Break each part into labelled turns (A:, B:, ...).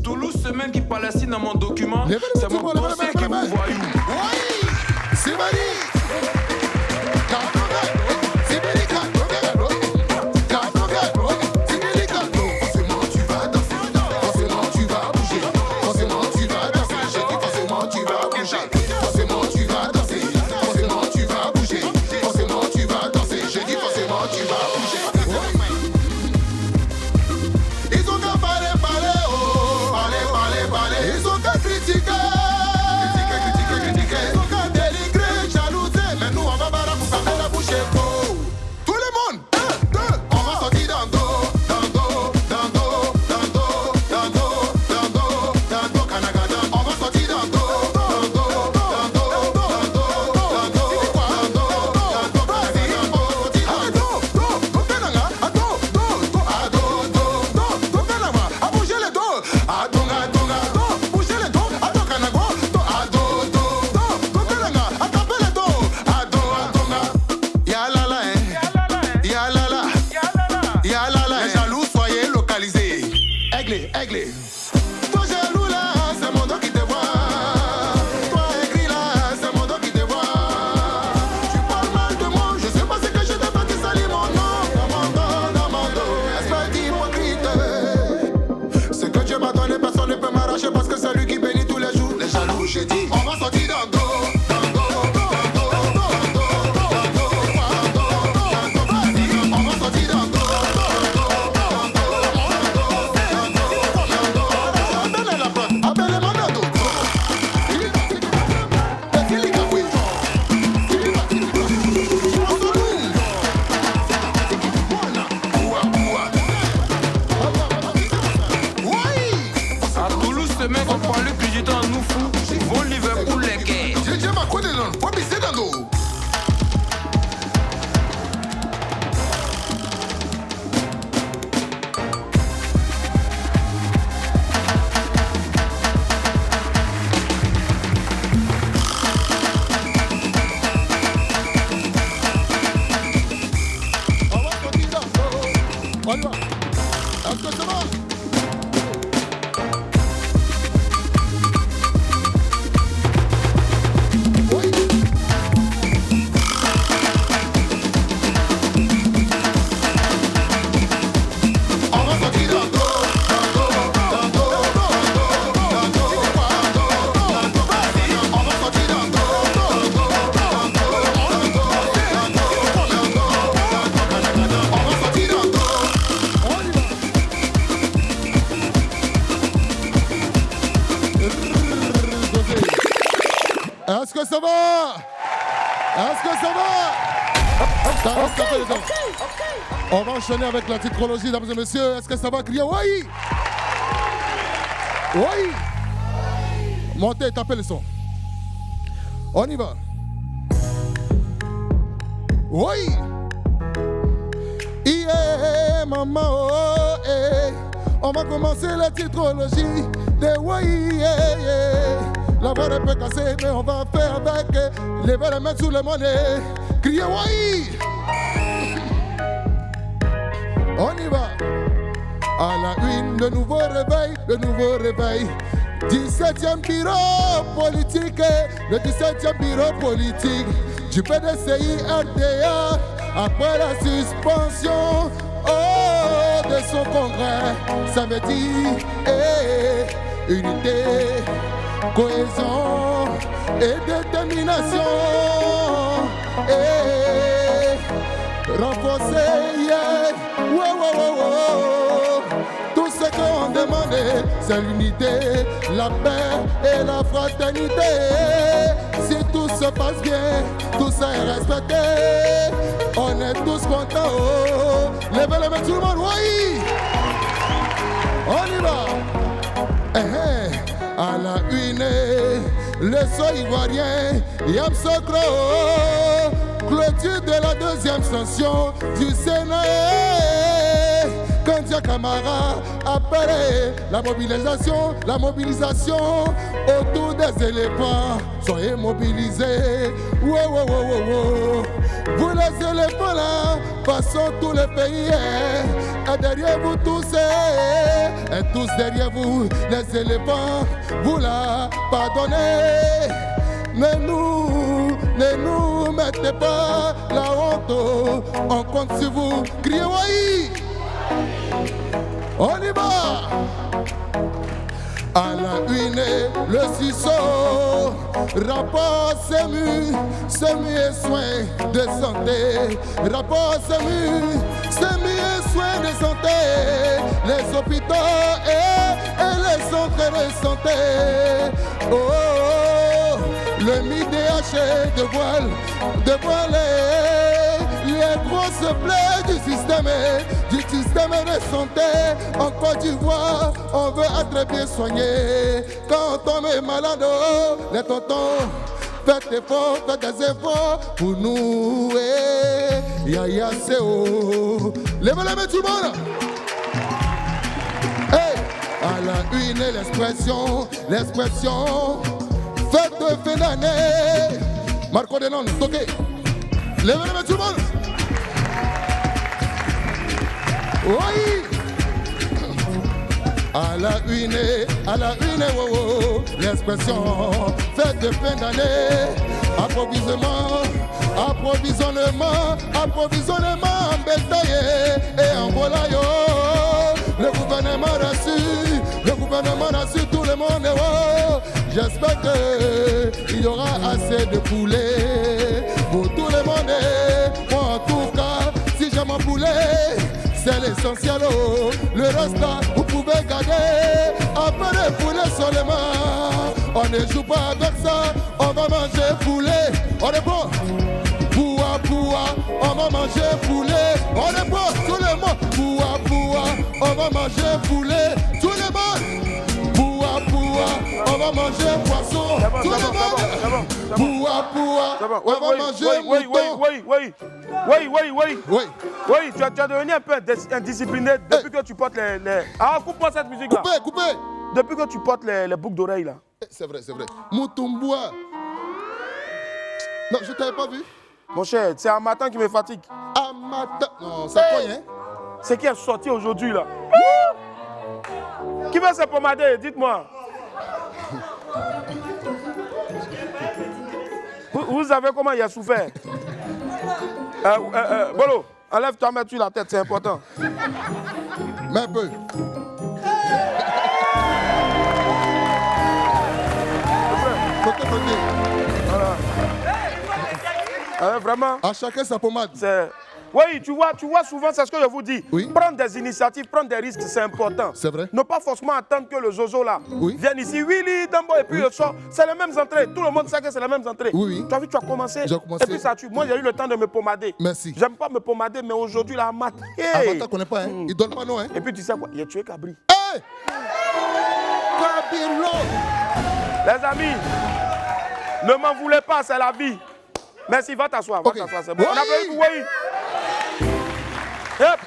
A: Toulouse, semaine qui Palestine dans mon document. C'est mon dossier qui vous voyou.
B: Oui, c'est Est-ce que ça va? Est-ce que ça va? Ça reste un peu de temps. On va enchaîner avec la titrologie, dames et messieurs. Est-ce que ça va crier? Oui! Oui! Montez, tapez le son. On y va. Oui! Yeah, maman, oh, eh. On va commencer la titrologie de oui, yeah, yeah. La voix est peu cassée, mais on va faire avec. Levez les mains sous le monnaie. Criez oui! On y va. À la une, le nouveau réveil, le nouveau réveil. 17e bureau politique, le 17e bureau politique du PDCI RDA après la suspension de son congrès. Ça veut dire unité, cohésion et détermination. Renforcer, yeah, tout ce qu'on demandait, c'est l'unité, la paix et la fraternité. Si tout se passe bien, tout ça est respecté. On est tous contents, oh. Levez les mains tout le monde, oui. On y va. À la une, le sol ivoirien, Yam Sokro, clôture de la deuxième session du Sénat. Kandia Camara appelle la mobilisation autour des éléphants. Soyez mobilisés. Vous les éléphants là, passons tout le pays. Et derrière vous tous. Mais tous derrière vous, les éléphants, vous la pardonnez. Ne nous mettez pas la honte, on compte sur vous. Criez oui. On y va. À la une, le ciseau, rapport SEMU et soins de santé. Rapport SEMU et soins de santé. Les hôpitaux et les centres de santé. Oh, oh, oh. Le MIDH de voiler les grosses plaies du système de santé. En Côte d'Ivoire, on veut être bien soigné. Quand on est malade, oh, les tontons, faites des efforts pour nous. Ya c'est oh. Levez les mains tout le monde. Hey. À la une, l'expression. Fête de fin d'année. Marco Denon, toqué. Levez les mains tout le monde. Oui. À la une, oh, oh. L'expression fête de fin d'année. Approvisionnement en bétail et en volaille. Le gouvernement rassure tout le monde. Oh. J'espère qu'il y aura assez de poulets pour tout le monde. Moi, en tout cas, si j'aime un poulet, c'est l'essentiel. Oh. Le reste, là, vous pouvez garder. Après le poulet seulement, on ne joue pas avec ça. On va manger poulet. On est bon. On va manger poulet. On est bon, tout le monde. On va manger poulet. Tout le monde. On va manger poisson. Tout le monde. On va manger mouton.
C: Oui, tu as devenu un peu indiscipliné depuis que tu portes les... Ah, coupe-moi cette musique-là.
B: Coupez.
C: Depuis que tu portes les boucles d'oreilles, là.
B: C'est vrai. Moutumboua. Non, je t'avais pas vu.
C: Mon cher, c'est un matin qui me fatigue.
B: Un matin. Non, ça cogne, hein.
C: C'est qui est sorti aujourd'hui, là. Qui veut se pommader? Dites-moi. Vous savez comment il a souffert? Bolo, enlève-toi, mets-tu la tête, c'est important.
B: Mais un peu. Côté.
C: Voilà. Vraiment.
B: À chacun sa pommade.
C: Oui, tu vois souvent, c'est ce que je vous dis.
B: Oui.
C: Prendre des initiatives, prendre des risques, c'est important.
B: C'est vrai.
C: Ne pas forcément attendre que le zozo là vienne ici, Willy, Dambo, et puis le sort. C'est les mêmes entrées. Tout le monde sait que c'est les mêmes entrées.
B: Oui.
C: Tu as vu, tu as commencé.
B: J'ai commencé.
C: Et puis ça tue. Moi, j'ai eu le temps de me pommader.
B: Merci.
C: J'aime pas me pommader, mais aujourd'hui, là, matin.
B: Avant, tu connais pas, hein. Il donne pas non, hein.
C: Et puis tu sais quoi? Il a tué Cabri.
B: Hey! Cabilo!
C: Les amis, ne m'en voulez pas, c'est la vie. Merci, va t'asseoir,
B: Okay.
C: c'est bon. On a besoin de oui. Yep.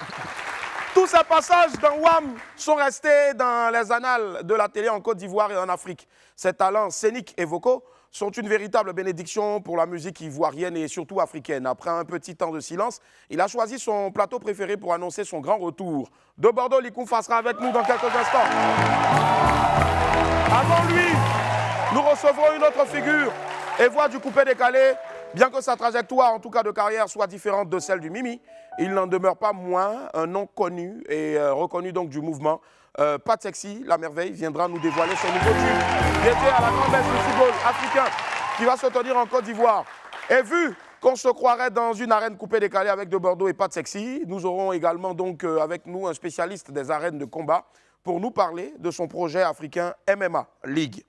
C: Tous ces passages dans WAM sont restés dans les annales de la télé en Côte d'Ivoire et en Afrique. Ces talents scéniques et vocaux sont une véritable bénédiction pour la musique ivoirienne et surtout africaine. Après un petit temps de silence, il a choisi son plateau préféré pour annoncer son grand retour. De Bordeaux, Likoumfa sera avec nous dans quelques instants. Avant lui, nous recevrons une autre figure et voix du coupé-décalé. Bien que sa trajectoire, en tout cas de carrière, soit différente de celle du Mimi, il n'en demeure pas moins un nom connu et reconnu donc du mouvement. Pat Sexy, la merveille, viendra nous dévoiler son nouveau tube. Il était à la grande messe du football africain qui va se tenir en Côte d'Ivoire. Et vu qu'on se croirait dans une arène coupée-décalée avec De Bordeaux et Pat Sexy, nous aurons également donc avec nous un spécialiste des arènes de combat pour nous parler de son projet africain MMA League.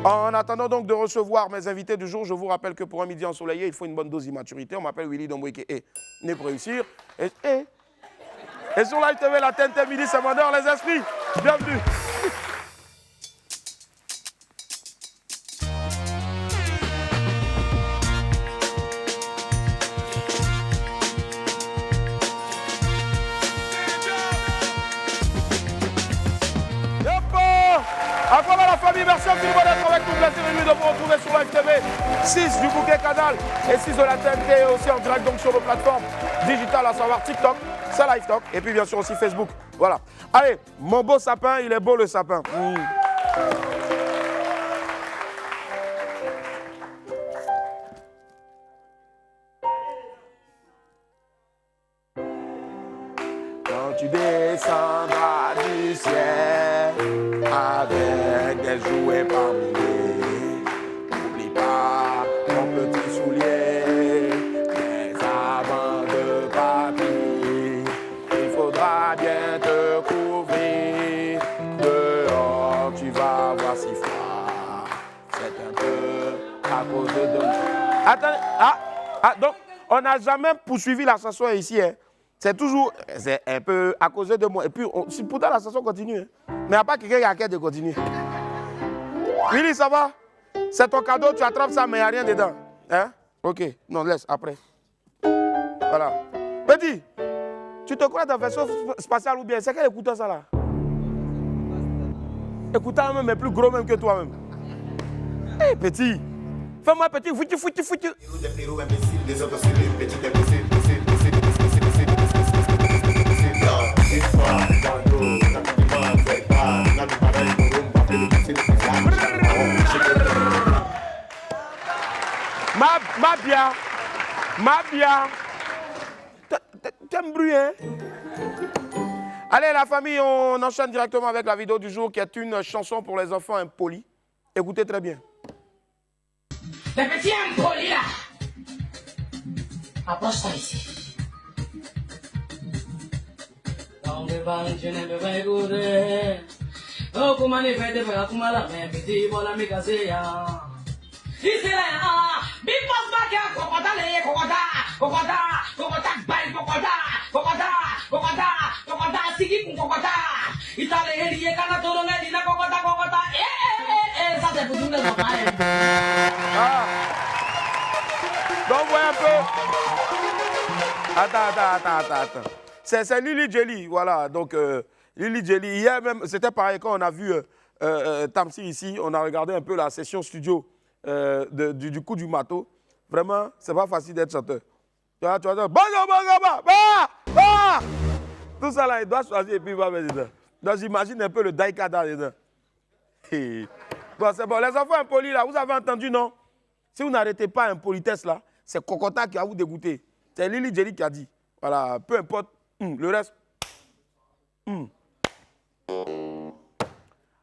C: En attendant donc de recevoir mes invités du jour, je vous rappelle que pour un midi ensoleillé, il faut une bonne dose d'immaturité. On m'appelle Willy Domweke et né pour réussir. Et sur Live TV, la TNT Midi, c'est Vendeur les esprits. Bienvenue. Encore à la famille, merci infiniment d'être avec nous. Plaisir et de vous retrouver sur Live TV. 6 du bouquet Canal et 6 de la TNT et aussi en direct donc sur nos plateformes digitales, à savoir TikTok, c'est Live Talk et puis bien sûr aussi Facebook. Voilà. Allez, mon beau sapin, il est beau le sapin. Quand tu descendras du ciel avec des jouets par milliers, n'oublie pas ton petit soulier, mais avant de partir, il faudra bien te couvrir. Dehors, tu vas voir si froid, c'est un peu à cause de... Attendez, donc on n'a jamais poursuivi la chanson ici, hein. C'est toujours, c'est un peu à cause de moi. Et puis, pourtant, la chanson continue. Hein. Mais il n'y a pas quelqu'un qui a qu'à de continuer. Willy, ça va? C'est ton cadeau, tu attrapes ça, mais il n'y a rien dedans. Hein? Ok, non, laisse, après. Voilà. Petit, tu te crois dans la version spatiale ou bien? C'est quel écouteur ça là? Écouteur même est plus gros même que toi-même. Hé, hey, petit, fais-moi petit, foutu. Ma bien. T'aimes bruit, hein? Allez, la famille, on enchaîne directement avec la vidéo du jour qui est une chanson pour les enfants impolis. Écoutez très bien.
D: Les petits impolis là, approche-toi ici. Donc, je ne peux pas écouter. Oh, comment les fêtes de faire, comment la main, petit, pour la mécaséa. Ici là, big boss back, cocoda, bye, cocoda, sigi, cocoda. Italie, il y a qu'un tour, on est là, cocoda. Ça c'est pour tous les enfants.
C: Donc, voyez un peu. Attends. C'est Lily Jelly, voilà. Donc, Lily Jelly, hier même, c'était pareil quand on a vu Tamsi ici, on a regardé un peu la session studio du coup du matos. Vraiment, c'est pas facile d'être chanteur. Tu vas dire, tout ça là, il doit choisir et puis il va mettre dedans. Donc, j'imagine un peu le daikada dedans. Bon, c'est bon. Les enfants impolis là, vous avez entendu, non? Si vous n'arrêtez pas impolitesse là, c'est Kokota qui va vous dégoûter. C'est Lily Jelly qui a dit. Voilà, peu importe. Le reste.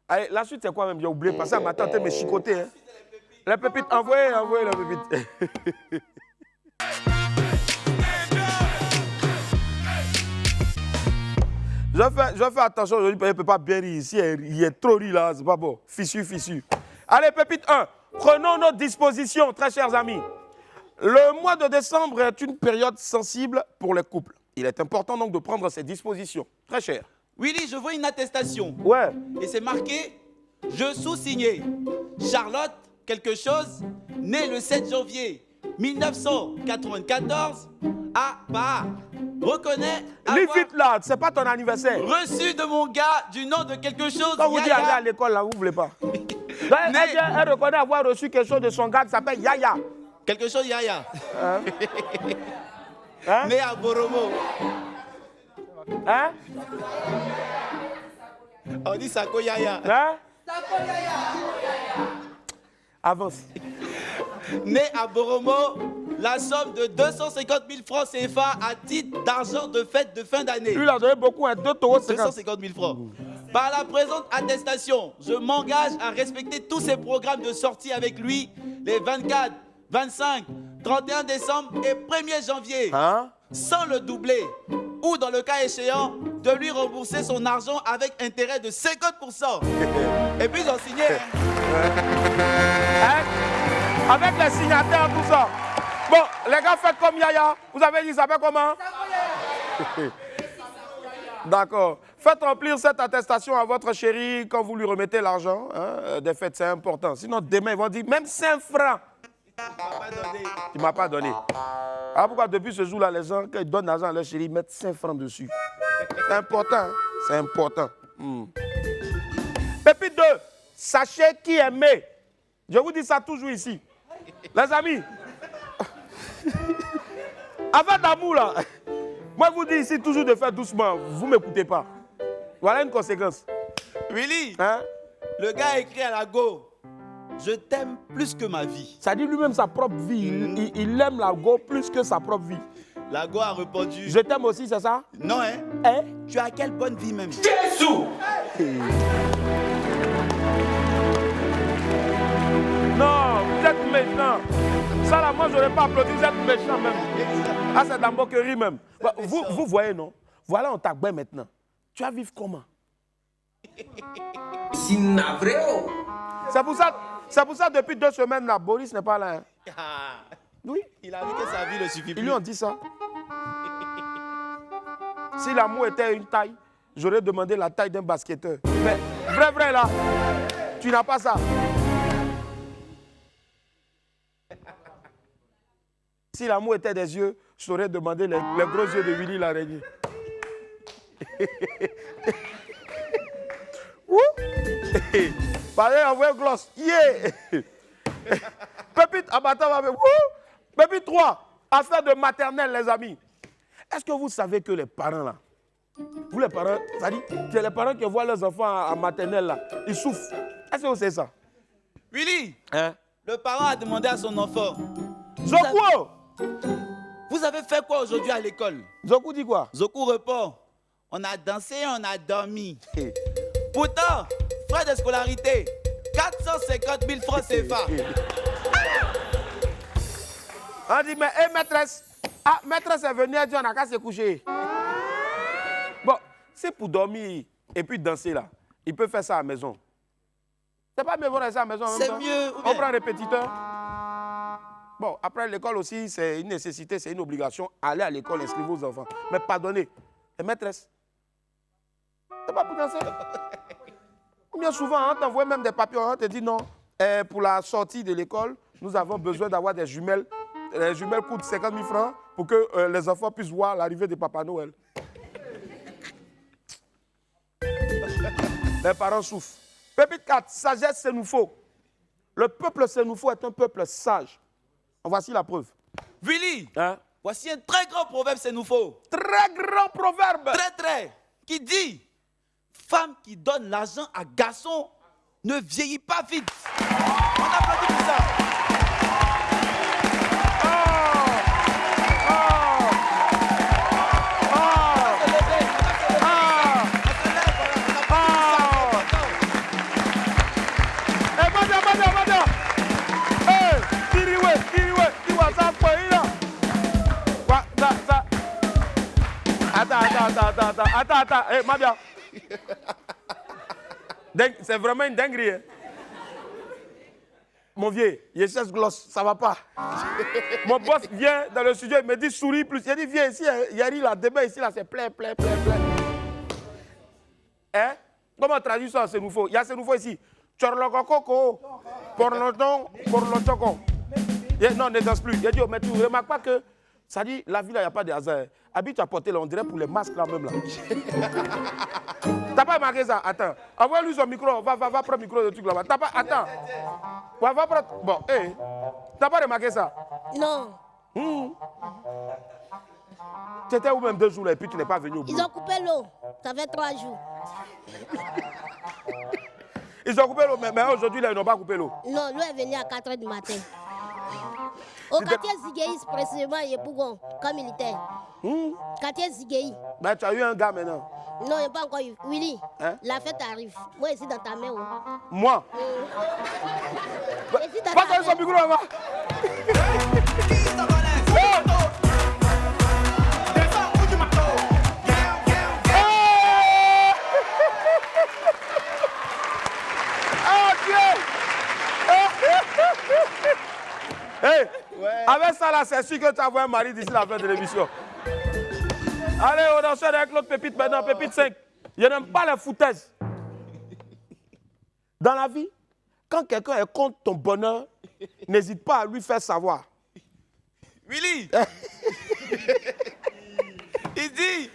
C: Allez, la suite, c'est quoi même? J'ai oublié. Parce que ma tante me chicoter. Hein. Les pépites, envoyez les pépites. Je fais attention aujourd'hui, parce qu'il ne peut pas bien rire ici. Il est trop rire là, c'est pas bon. Fissu. Allez, pépite 1. Prenons nos dispositions, très chers amis. Le mois de décembre est une période sensible pour les couples. Il est important donc de prendre ses dispositions. Très cher.
E: Willy, je vois une attestation.
C: Ouais.
E: Et c'est marqué « Je sous-signé Charlotte, quelque chose, née le 7 janvier 1994, à Bahia. Reconnaît avoir
C: vite là, c'est pas ton anniversaire.
E: Reçu de mon gars du nom de quelque chose,
C: quand vous dites aller à l'école, là, vous ne voulez pas. Elle reconnaît avoir reçu quelque chose de son gars qui s'appelle Yaya.
E: Quelque chose Yaya.
C: Hein?
E: Né à Boromo.
C: Hein?
E: On dit Sako Yaya.
C: Hein? Avance.
E: Né à Boromo, la somme de 250 000 francs CFA à titre d'argent de fête de fin d'année.
C: Lui, il a donné beaucoup,
E: 250 000 francs. Par la présente attestation, je m'engage à respecter tous ces programmes de sortie avec lui les 24, 25, 31 décembre et 1er janvier.
C: Hein? Sans
E: le doubler. Ou dans le cas échéant, de lui rembourser son argent avec intérêt de 50%. Et puis ils ont signé.
C: Hein? Avec les signataires, tout ça. Bon, les gars, faites comme Yaya. Vous avez dit, ça s'appelle comment? D'accord. Faites remplir cette attestation à votre chéri quand vous lui remettez l'argent. Hein, des fêtes, c'est important. Sinon, demain, ils vont dire, même 5 francs. Tu ne m'as pas donné. Alors pourquoi depuis ce jour-là, les gens, quand ils donnent l'argent à leur chéri, ils mettent 5 francs dessus. C'est important. Hein? C'est important. Pépite 2. Sachez qui aimer. Je vous dis ça toujours ici. Les amis, avec d'amour là, moi je vous dis ici toujours de faire doucement. Vous ne m'écoutez pas. Voilà une conséquence.
E: Willy,
C: Hein?
E: le gars a écrit à la go. Je t'aime plus que ma vie.
C: Ça dit lui-même sa propre vie. Il aime la go plus que sa propre vie.
E: La go a répondu.
C: Je t'aime aussi, c'est ça?
E: Non, hein?
C: Hein?
E: Tu as quelle bonne vie même?
C: Non, vous êtes méchant. Ça là, moi, je n'aurais pas applaudi, vous êtes méchant même. Ah, c'est de la moquerie même. Vous voyez, non? Voilà, on t'a bien maintenant. Tu vas vivre comment? C'est pour ça, depuis 2 semaines, là, Boris n'est pas là. Hein. Oui.
E: Il a vu que sa vie ne suffit
C: Ils
E: plus.
C: lui ont dit ça. Si l'amour était une taille, j'aurais demandé la taille d'un basketteur. Mais vrai, là, tu n'as pas ça. Si l'amour était des yeux, je t'aurais demandé les gros yeux de Willy l'araignée. Parlez en vrai gloss. Yeah! Pépite abattant va faire. Pépite 3, affaire de maternelle, les amis. Est-ce que vous savez que les parents là, vous les parents, ça dit, c'est les parents qui voient leurs enfants en maternelle là, ils souffrent. Est-ce que vous savez ça?
E: Willy,
C: Hein?
E: le parent a demandé à son enfant.
C: Zoku!
E: Vous avez fait quoi aujourd'hui à l'école?
C: Zoku dit quoi?
E: Zoku répond. On a dansé, on a dormi. Pourtant, frais de scolarité, 450 000 francs CFA.
C: On dit, mais maîtresse, maîtresse est venue, elle dit, on n'a qu'à se coucher. Bon, c'est pour dormir et puis danser là. Il peut faire ça à la maison. C'est pas mieux de faire ça à la maison en même temps?
E: C'est mieux.
C: On prend un répétiteur. Bon, après l'école aussi, c'est une nécessité, c'est une obligation. Allez à l'école, inscrivez vos enfants. Mais pardonnez, et maîtresse, c'est pas pour danser. Bien souvent, on t'envoie même des papiers, on te dit non, pour la sortie de l'école, nous avons besoin d'avoir des jumelles. Les jumelles coûtent 50 000 francs pour que les enfants puissent voir l'arrivée de Papa Noël. Les parents souffrent. Pépite 4, sagesse, c'est nous faut. Le peuple Sénoufo est un peuple sage. En voici la preuve.
E: Willy,
C: Hein?
E: voici un très grand proverbe sénoufo.
C: Très grand proverbe.
E: Très, qui dit femme qui donne l'argent à garçon ne vieillit pas vite. On applaudit pour ça.
C: Attends, hey, Mabia. C'est vraiment une dinguerie. Hein? Mon vieux, Yeshes Gloss, ça va pas. Mon boss vient dans le studio, il me dit souris plus. Il dit viens ici, Yari, là, demain ici, là, c'est plein. Hein? Comment on traduit ça, c'est nouveau? Il y a c'est nouveau ici. Tchorlokoko, pornoton, pornochoko. Non, ne danse plus. Il a dit, mais tu ne remarques pas que ça dit, la vie là, il n'y a pas de hasard. Habite à porter là, on dirait pour les masques là même là. T'as pas remarqué ça? Attends. Envoie-lui son micro. Va prendre le micro de truc là-bas. T'as pas. Attends. Ouais, va prendre. Bon, hé. T'as pas remarqué ça?
F: Non.
C: Tu étais où même 2 jours là et puis tu n'es pas venu au bout.
F: Ils ont coupé l'eau. Ça fait 3 jours.
C: Ils ont coupé l'eau, mais aujourd'hui là, ils n'ont pas coupé l'eau.
F: Non, l'eau est venue à 4 h du matin. Au quartier Zigueï, précisément, il est Pougon, camp militaire. Quartier Zigueï.
C: Ben, tu as eu un gars maintenant.
F: Non, il n'y a pas encore eu. Willy,
C: Hein?
F: la fête arrive. Moi, ici dans ta main.
C: Moi?
F: Ici dans
C: Va
F: ta
C: donner son
F: main.
C: micro là-bas. Hey, avec ça là, c'est sûr que tu as un mari d'ici la fin de l'émission. Allez, on enchaîne avec l'autre pépite maintenant, pépite 5. Je n'aime pas les foutaises. Dans la vie, quand quelqu'un est contre ton bonheur, n'hésite pas à lui faire savoir.
E: Willy, il dit,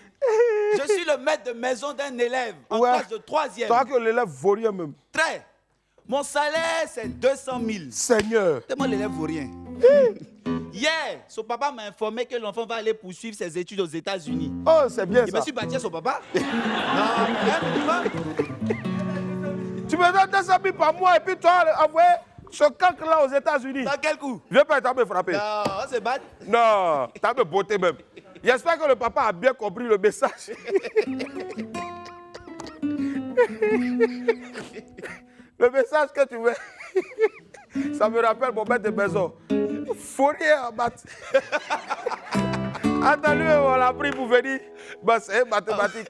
E: je suis le maître de maison d'un élève en classe de 3e.
C: Tu vois que l'élève vaut rien même.
E: Très. Mon salaire, c'est 200 000.
C: Seigneur.
E: Tellement l'élève vaut rien. Hier, son papa m'a informé que l'enfant va aller poursuivre ses études aux États-Unis.
C: Oh, c'est bien
E: Je
C: ça.
E: me suis battu à son papa. Non, hein,
C: Tu me donnes 200 000 par mois et puis toi, envoyer ce cancre-là aux États-Unis.
E: dans quel coup?
C: Viens pas t'as me frapper.
E: Non, on se bat.
C: Non, t'as me beauté même. J'espère que le papa a bien compris le message. Le message que tu veux. Ça me rappelle mon maître de maison. Faut rien battre. Attends-lui, on l'a pris pour venir. Bah, c'est mathématique.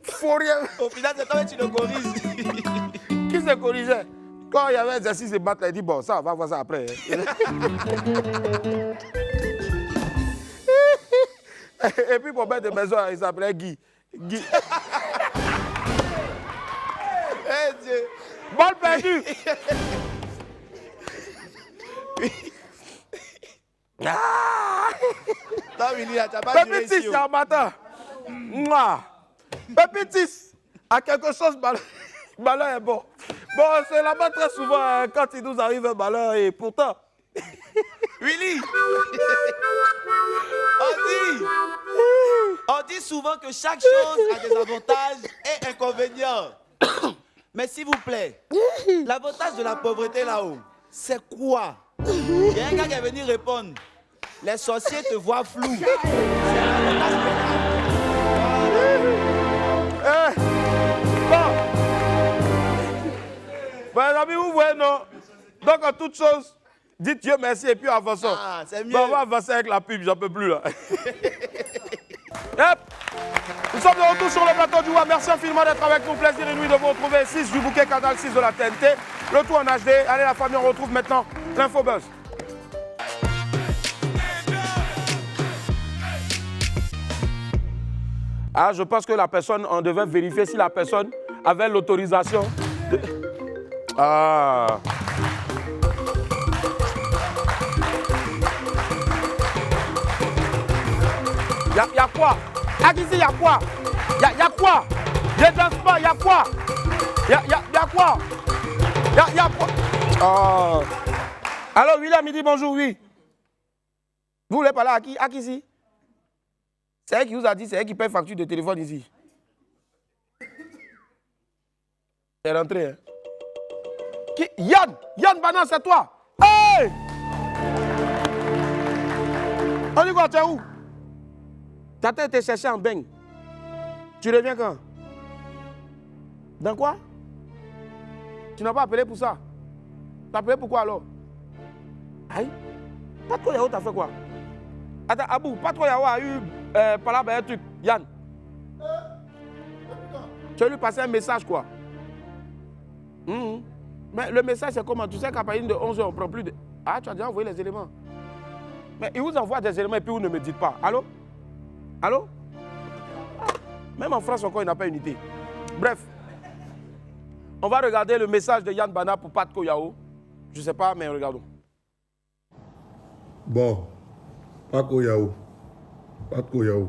C: Faut rien.
E: Au final, c'est toi que tu le corriges.
C: Qui se corrigeait? Quand il y avait un exercice de maths, il dit bon, ça, on va voir ça après. Et puis mon maître de maison, il s'appelait Guy. Guy.
E: Eh Dieu.
C: Balle perdue.
E: Non, Willy, tu n'as pas duré
C: Pépitis,
E: ici.
C: c'est un matin. Mouah. Pépitis, à quelque chose, malheur est bon. Bon, c'est là-bas très souvent hein, quand il nous arrive un malheur et pourtant.
E: Willy. On dit souvent que chaque chose a des avantages et inconvénients. Mais s'il vous plaît, l'avantage de la pauvreté là-haut, c'est quoi? Il y a un gars qui est venu répondre. Les sorciers te voient flou. C'est l'avantage
C: Bon, les amis, vous voyez, non? Donc, en toute chose, dites Dieu merci et puis avançons.
E: Ah, c'est mieux.
C: Bon, on va avancer avec la pub, j'en peux plus là. Yep. Nous sommes de retour sur le plateau du WA. Merci infiniment d'être avec nous. Plaisir et nuit de vous retrouver. 6 du bouquet, canal 6 de la TNT. Le tout en HD. Allez, la famille, on retrouve maintenant l'Infobuzz. Ah, je pense que la personne, on devait vérifier si la personne avait l'autorisation. Ah. Y'a quoi? Ici, y'a quoi? Y'a quoi? Je danse pas, y'a quoi? Y'a quoi? Y'a quoi? Oh. Alors, William, il dit bonjour, oui. Vous voulez parler à qui? À qui ici? C'est elle qui vous a dit, c'est elle qui paye facture de téléphone ici. C'est rentré, hein? Qui? Yann Banan, c'est toi? Hey! On dit quoi, tu es où? T'as été chercher en beigne. Tu reviens quand? Dans quoi? Tu n'as pas appelé pour ça? T'as appelé pour quoi alors? Aïe? Patro Yao t'as fait quoi? Attends, Abou, Patro Yao a eu par là un truc. Yann. Tu as lui passer un message quoi? Mais le message c'est comment? Tu sais qu'à partir de 11h on ne prend plus de... Ah, tu as déjà envoyé les éléments. Mais il vous envoie des éléments et puis vous ne me dites pas. Allô? Allô? Même en France encore il n'a pas unité. Bref. On va regarder le message de Yann Bana pour Patko Yao. Je ne sais pas, mais regardons.
B: Bon, Patko Yao. Patko Yao.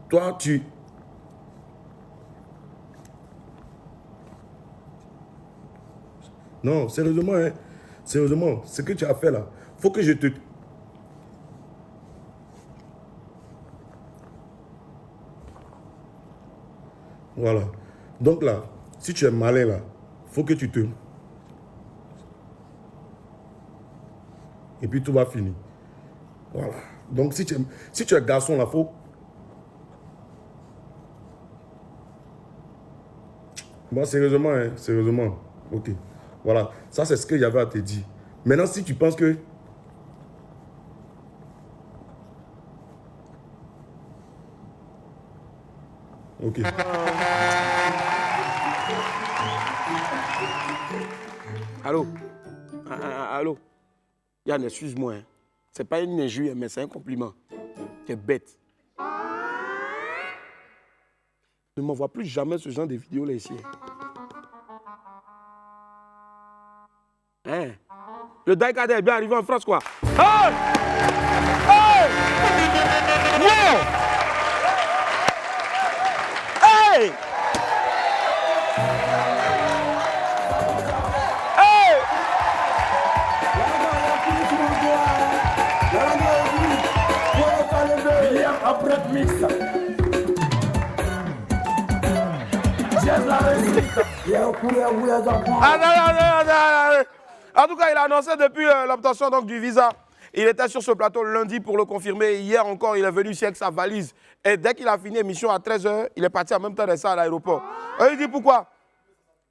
B: Toi, tu... Non, sérieusement, hein. Sérieusement, ce que tu as fait là, faut que je te... Voilà. Donc là, si tu es malin là, faut que tu te... Et puis tout va finir. Voilà. Donc si tu es garçon là, faut... Bon, sérieusement, hein, sérieusement. Ok. Voilà. Ça, c'est ce qu'il y avait à te dire. Maintenant, si tu penses que... Ok.
C: Allô? Allô? Yann, excuse-moi. Hein. C'est pas une injure, mais c'est un compliment. Tu es bête. Ne m'envoie plus jamais ce genre de vidéos là ici. Hein? Le Daikade est bien arrivé en France, quoi. Hey! Hey! Wow! Hey!
G: après mix.
C: En tout cas, il a annoncé depuis l'obtention du visa. Il était sur ce plateau lundi pour le confirmer. Hier encore, il est venu ici avec sa valise. Et dès qu'il a fini l'émission à 13h, il est parti en même temps de ça à l'aéroport. Il dit pourquoi?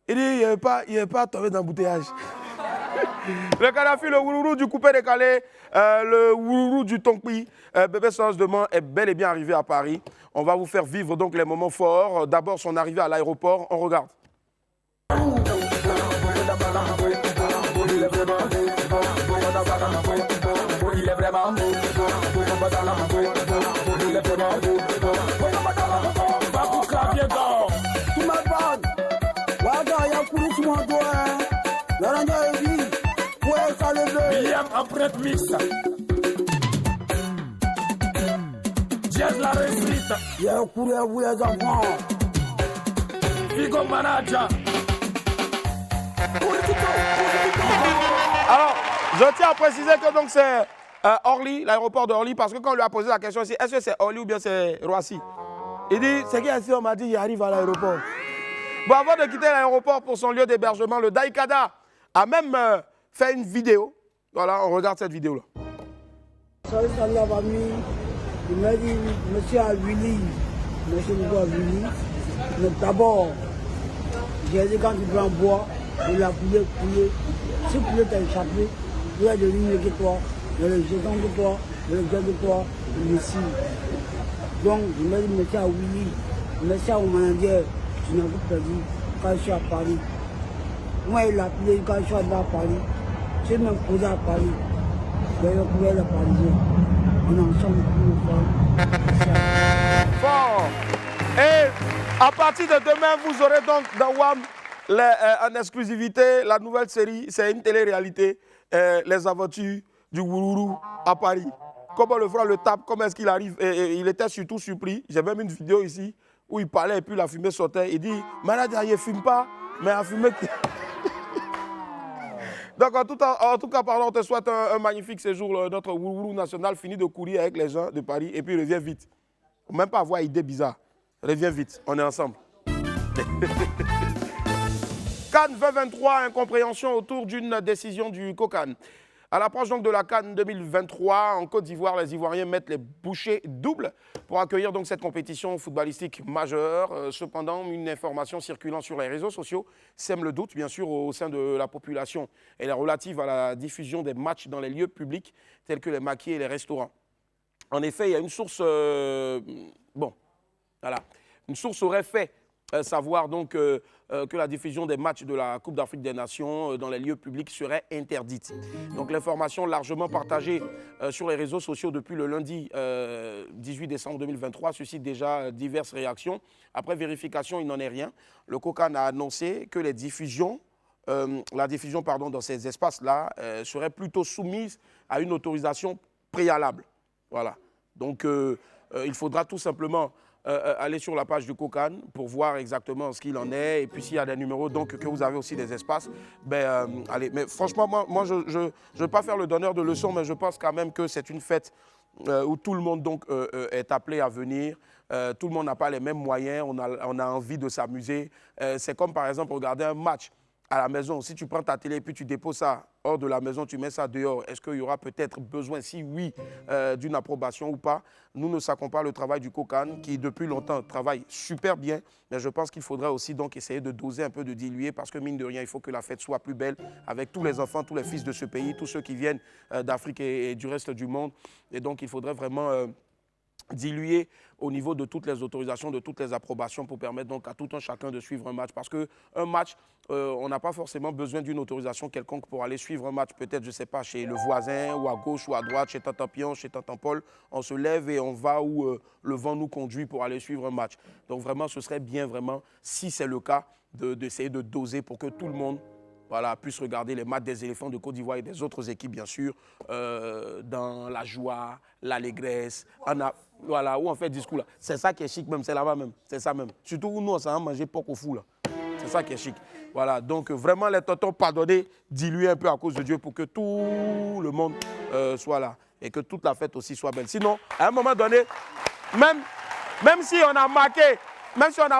C: Il dit il n'est pas tombé dans l'embouteillage. Le Kadhafi, le Wourourou du coupé décalé, le Wourourou du Tonkpi, Bébé Solange Demain est bel et bien arrivé à Paris. On va vous faire vivre donc les moments forts. D'abord son arrivée à l'aéroport, on regarde.
G: William après mix. Jazz la réussite. Vous les enfants. Vigo Manager.
C: Alors, je tiens à préciser que donc c'est Orly, l'aéroport de Orly, parce que quand on lui a posé la question ici, est-ce que c'est Orly ou bien c'est Roissy? Il dit, c'est qui ici, on m'a dit, il arrive à l'aéroport. Bon, avant de quitter l'aéroport pour son lieu d'hébergement, le Daikada a même fait une vidéo. Voilà, on regarde cette vidéo-là.
H: Salut la famille. Il m'a dit, monsieur à Willy, monsieur à Willy. Mais d'abord, j'ai dit quand tu prends bois, il a pouillé. Si tu poulet t'a échappé, il y a de lignes que toi, il y a le jeton de toi, il y a le jet de toi, il est ici. Donc, je m'a dit, monsieur à Willy, monsieur au manager, tu n'as pas perdu quand je suis à Paris. Moi, il a appelé quand je suis à Paris. Je me posé à Paris. Je vais retrouver les Parisiens. On est ensemble pour nous.
C: Fort. Et à partir de demain, vous aurez donc dans WAM en exclusivité la nouvelle série. C'est une télé-réalité. Les aventures du Wourourou à Paris. Comment le frère le tape, comment est-ce qu'il arrive. Et il était surtout surpris. J'ai même une vidéo ici où il parlait et puis la fumée sortait. Il dit, malade, il ne fume pas, mais la fumée... Donc, en tout cas, pardon, on te souhaite un magnifique séjour. Notre Wourourou national finit de courir avec les gens de Paris et puis revient vite. Même pas avoir idée bizarre. Reviens vite, on est ensemble. Cannes 2023, incompréhension autour d'une décision du COCAN. À l'approche donc de la Cannes 2023, en Côte d'Ivoire, les Ivoiriens mettent les bouchées doubles pour accueillir donc cette compétition footballistique majeure. Cependant, une information circulant sur les réseaux sociaux sème le doute, bien sûr, au sein de la population. Elle est relative à la diffusion des matchs dans les lieux publics, tels que les maquis et les restaurants. En effet, il y a une source... Une source aurait fait savoir donc que la diffusion des matchs de la Coupe d'Afrique des Nations dans les lieux publics serait interdite. Donc l'information largement partagée sur les réseaux sociaux depuis le lundi 18 décembre 2023 suscite déjà diverses réactions. Après vérification, il n'en est rien. Le COCAN a annoncé que la diffusion dans ces espaces-là serait plutôt soumise à une autorisation préalable. Voilà. Donc il faudra tout simplement aller sur la page du COCAN pour voir exactement ce qu'il en est. Et puis s'il y a des numéros, donc que vous avez aussi des espaces, allez. Mais franchement, moi je ne veux pas faire le donneur de leçons, mais je pense quand même que c'est une fête où tout le monde donc, est appelé à venir. Tout le monde n'a pas les mêmes moyens, on a envie de s'amuser. C'est comme par exemple regarder un match à la maison. Si tu prends ta télé et puis tu déposes ça hors de la maison, tu mets ça dehors, est-ce qu'il y aura peut-être besoin, si oui, d'une approbation ou pas? Nous ne saquons pas le travail du COCAN qui depuis longtemps travaille super bien, mais je pense qu'il faudrait aussi donc essayer de doser un peu, de diluer, parce que mine de rien, il faut que la fête soit plus belle avec tous les enfants, tous les fils de ce pays, tous ceux qui viennent d'Afrique et du reste du monde. Et donc il faudrait vraiment diluer au niveau de toutes les autorisations, de toutes les approbations pour permettre donc à tout un chacun de suivre un match. Parce qu'un match, on n'a pas forcément besoin d'une autorisation quelconque pour aller suivre un match, peut-être, je ne sais pas, chez le voisin ou à gauche ou à droite, chez Tonton Pion, chez Tonton Paul. On se lève et on va où le vent nous conduit pour aller suivre un match. Donc vraiment, ce serait bien vraiment, si c'est le cas, d'essayer de doser pour que tout le monde puisse regarder les matchs des éléphants de Côte d'Ivoire et des autres équipes, bien sûr, dans la joie, l'allégresse, où on fait discours là. C'est ça qui est chic même, c'est là-bas même, c'est ça même. Surtout où nous, on s'en manger porc au fou là. C'est ça qui est chic. Voilà, donc vraiment les tontons pardonnés, diluer un peu à cause de Dieu pour que tout le monde soit là et que toute la fête aussi soit belle. Sinon, à un moment donné, même si on a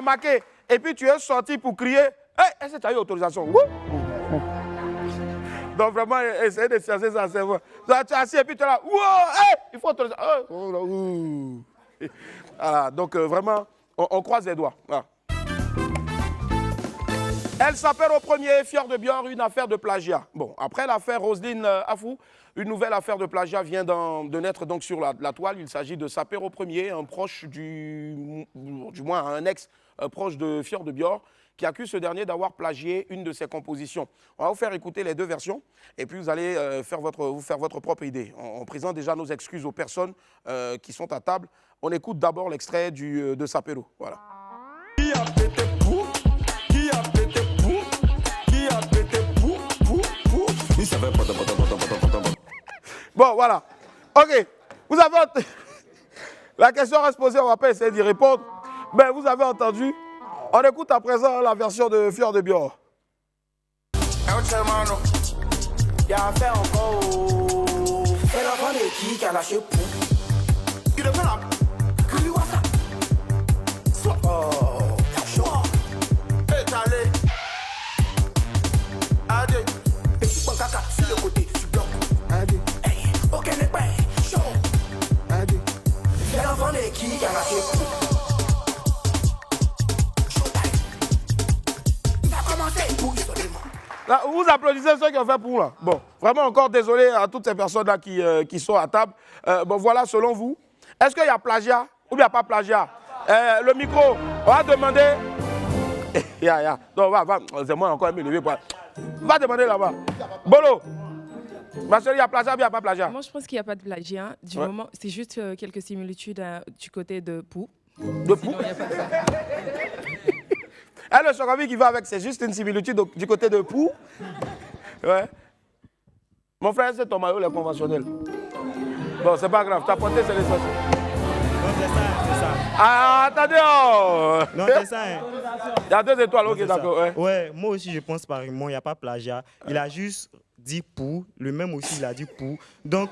C: marqué, et puis tu es sorti pour crier, hey, est-ce que tu as eu autorisation? Donc vraiment, essayez de chercher ça, c'est vrai. Tu es assis et puis tu es là, wow, hey, il faut autorisation. Voilà, donc vraiment, on croise les doigts. Voilà. Elle s'appelle au premier, Fior de Bior, une affaire de plagiat. Bon, après l'affaire Roselyne Afou, une nouvelle affaire de plagiat vient de naître donc sur la toile. Il s'agit de Saper au premier, un proche du moins un ex proche de Fior de Bior, qui accuse ce dernier d'avoir plagié une de ses compositions. On va vous faire écouter les deux versions et puis vous allez vous faire votre propre idée. On présente déjà nos excuses aux personnes qui sont à table. On écoute d'abord l'extrait de Sapero. Voilà.
A: Qui a pété pour? Qui a pété pour? Qui a pété pour? Il savait pas.
C: Bon, voilà. OK. Vous avez... La question reste posée, on va pas essayer d'y répondre. Mais vous avez entendu. On écoute à présent la version de Fior de Bior.
A: Il y a affaire encore au... C'est l'enfant de qui a lâché pour? Il devait la...
C: Là, vous applaudissez ceux qui ont fait pour là. Bon, vraiment encore désolé à toutes ces personnes-là qui sont à table. Bon, voilà, selon vous, est-ce qu'il y a plagiat ou il n'y a pas plagiat? Le micro, on va demander... Donc, va, c'est moi encore élevé. Va demander là-bas. Bolo, ma chérie, il y a plagiat ou il n'y a pas plagiat?
I: Moi, je pense qu'il n'y a pas de plagiat. Du moment, c'est juste quelques similitudes du côté de Pou.
C: De Pou? Le chocobi qui va avec, c'est juste une similitude du côté de Pou. Ouais. Mon frère, c'est ton maillot, le conventionnel. Bon, c'est pas grave, t'as porté, c'est l'essentiel.
J: Non, c'est ça.
C: Ah, attendez, oh!
J: Non, c'est ça. Hein.
C: Il y a 2 étoiles, ok, d'accord.
J: Ouais, moi aussi, je pense pareillement, il n'y a pas plagiat. Il a juste dit Pou, le même aussi, il a dit Pou. Donc,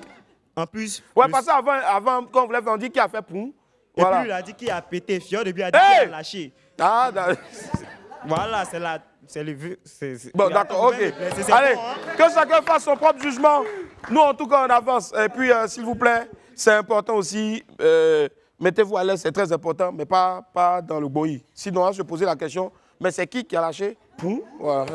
J: en plus...
C: Ouais, parce qu'avant, quand vous l'avez dit qui a fait Pou.
J: Et
C: voilà.
J: puis, il a dit qu'il a pété Fior, et puis il a dit qu'il a lâché.
C: Ah,
J: voilà, c'est le vœu.
C: Bon, d'accord, ok. Allez, bon, hein? Que chacun fasse son propre jugement. Nous, en tout cas, on avance. Et puis, s'il vous plaît, c'est important aussi, mettez-vous à l'aise, c'est très important, mais pas dans le boui. Sinon, on va se poser la question, mais c'est qui a lâché? Poum, voilà.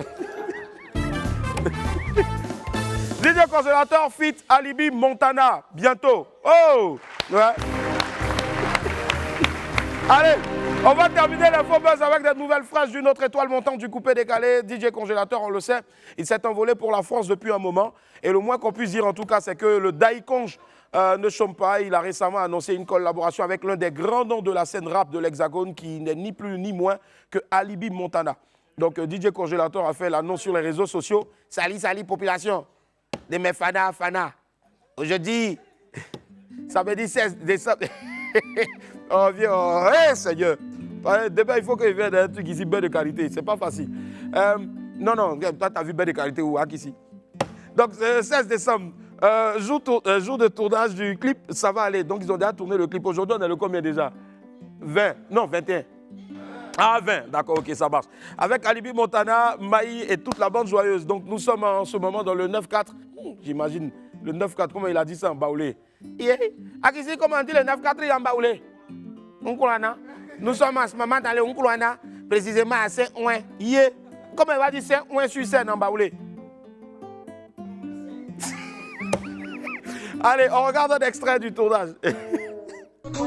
C: DJ Congélateur fit Alibi Montana, bientôt. Oh, ouais. Allez, on va terminer l'info buzz avec des nouvelles fraîches d'une autre étoile montante du coupé décalé. DJ Congélateur, on le sait, il s'est envolé pour la France depuis un moment. Et le moins qu'on puisse dire en tout cas, c'est que le Daïkonge ne chôme pas. Il a récemment annoncé une collaboration avec l'un des grands noms de la scène rap de l'Hexagone qui n'est ni plus ni moins que Alibi Montana. Donc DJ Congélateur a fait l'annonce sur les réseaux sociaux. Salut, population de mes fana. Aujourd'hui, samedi 16 décembre. Oh, viens, oh, hey, Seigneur. D'abord, il faut qu'il vienne un truc ici, belle de qualité. C'est pas facile. Non, toi, tu as vu belle de qualité ou ici. Donc, 16 décembre, jour de tournage du clip, ça va aller. Donc, ils ont déjà tourné le clip. Aujourd'hui, on est le combien déjà? 20. Non, 21. Ah, 20. D'accord, ok, ça marche. Avec Alibi Montana, Maï et toute la bande joyeuse. Donc, nous sommes en ce moment dans le 9-4. J'imagine, le 9-4, comment il a dit ça en baoulé? Akisi, comment on dit le 9-4 en baoulé? Nous sommes en ce moment dans le Unkulwana, précisément à Saint-Ouen. Comment il va dire Saint-Ouen sur scène en baoulé? Allez, on regarde un extrait du tournage. En tout